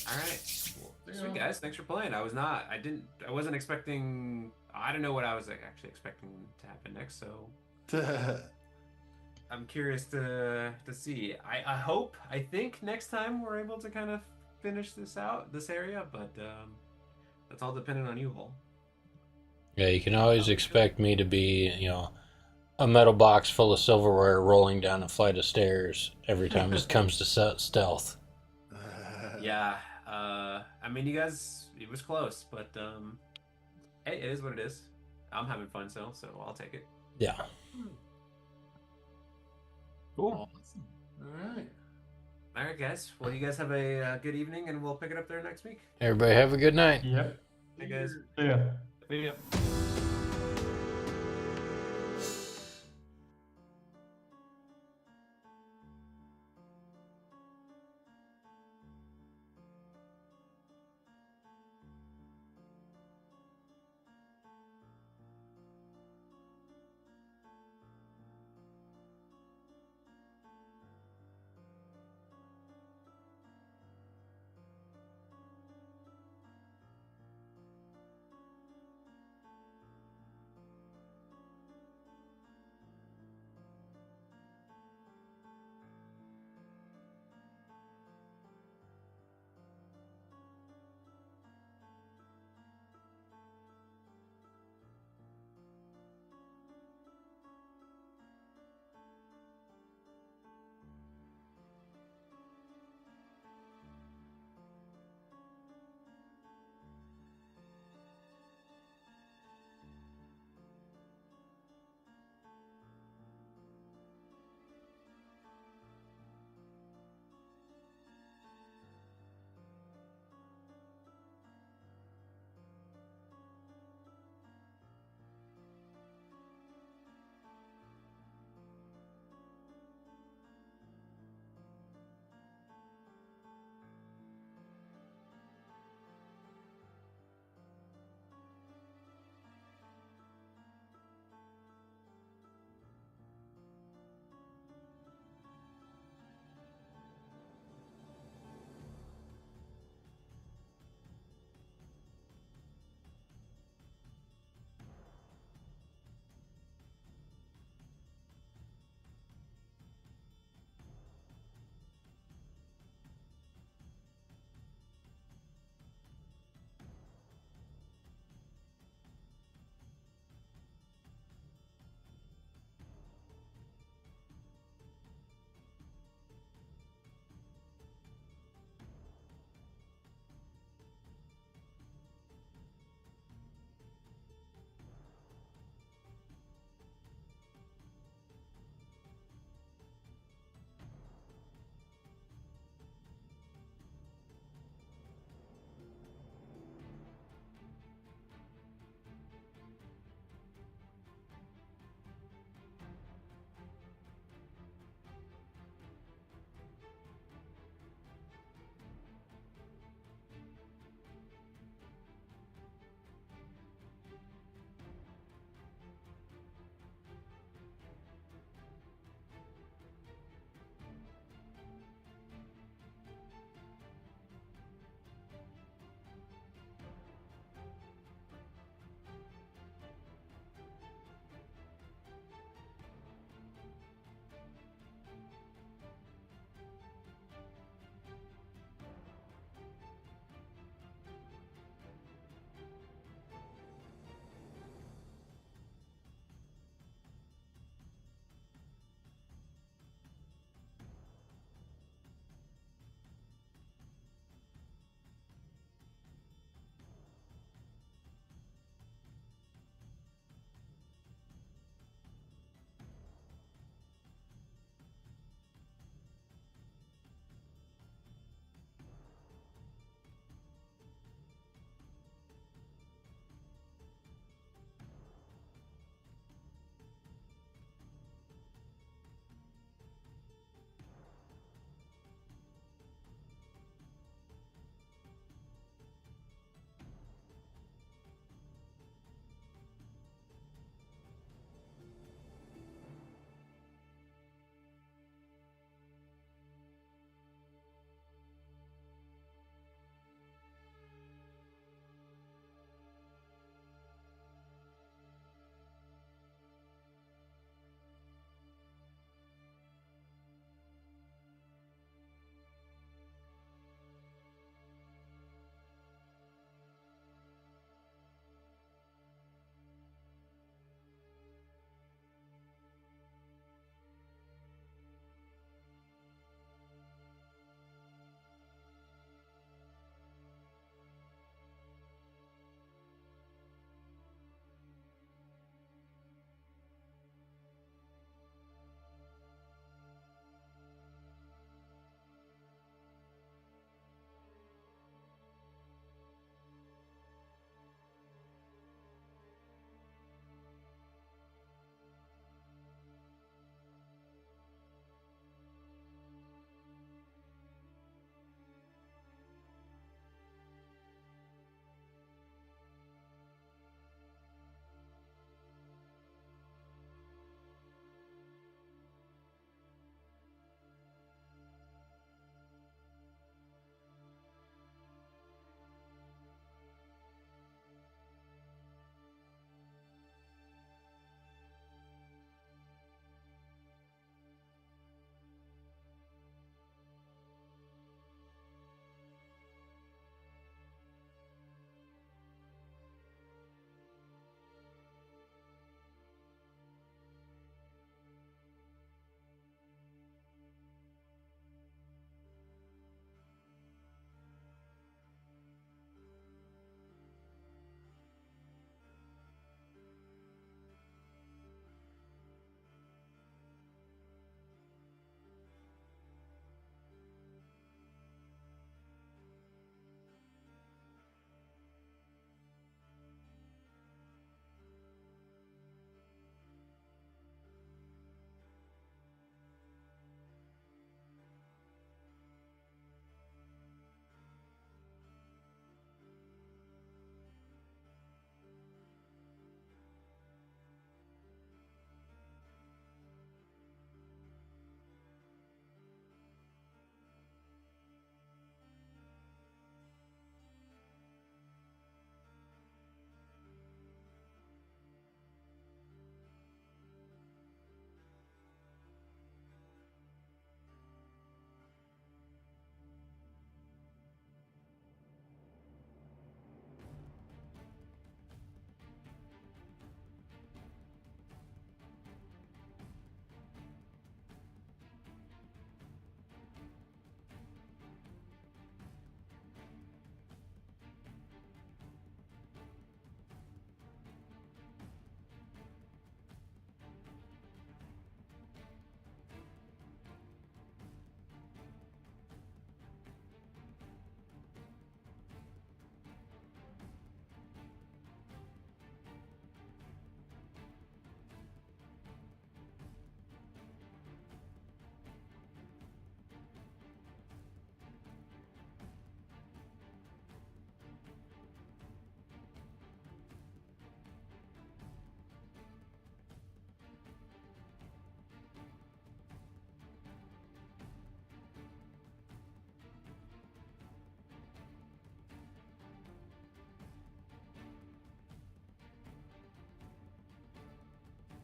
All right. Well, sweet guys, thanks for playing. I wasn't expecting. I don't know what I was actually expecting to happen next. So I'm curious to see. I think next time we're able to kind of finish this area, but that's all dependent on you all. Yeah, you can always expect me to be, a metal box full of silverware rolling down a flight of stairs every time it comes to stealth. Yeah. I mean, you guys, it was close, but hey, it is what it is. I'm having fun still, so I'll take it. Yeah. Cool. Awesome. All right. All right, guys. Well, you guys have a good evening, and we'll pick it up there next week. Everybody have a good night. Yep. Hey, guys. Yeah. Yeah.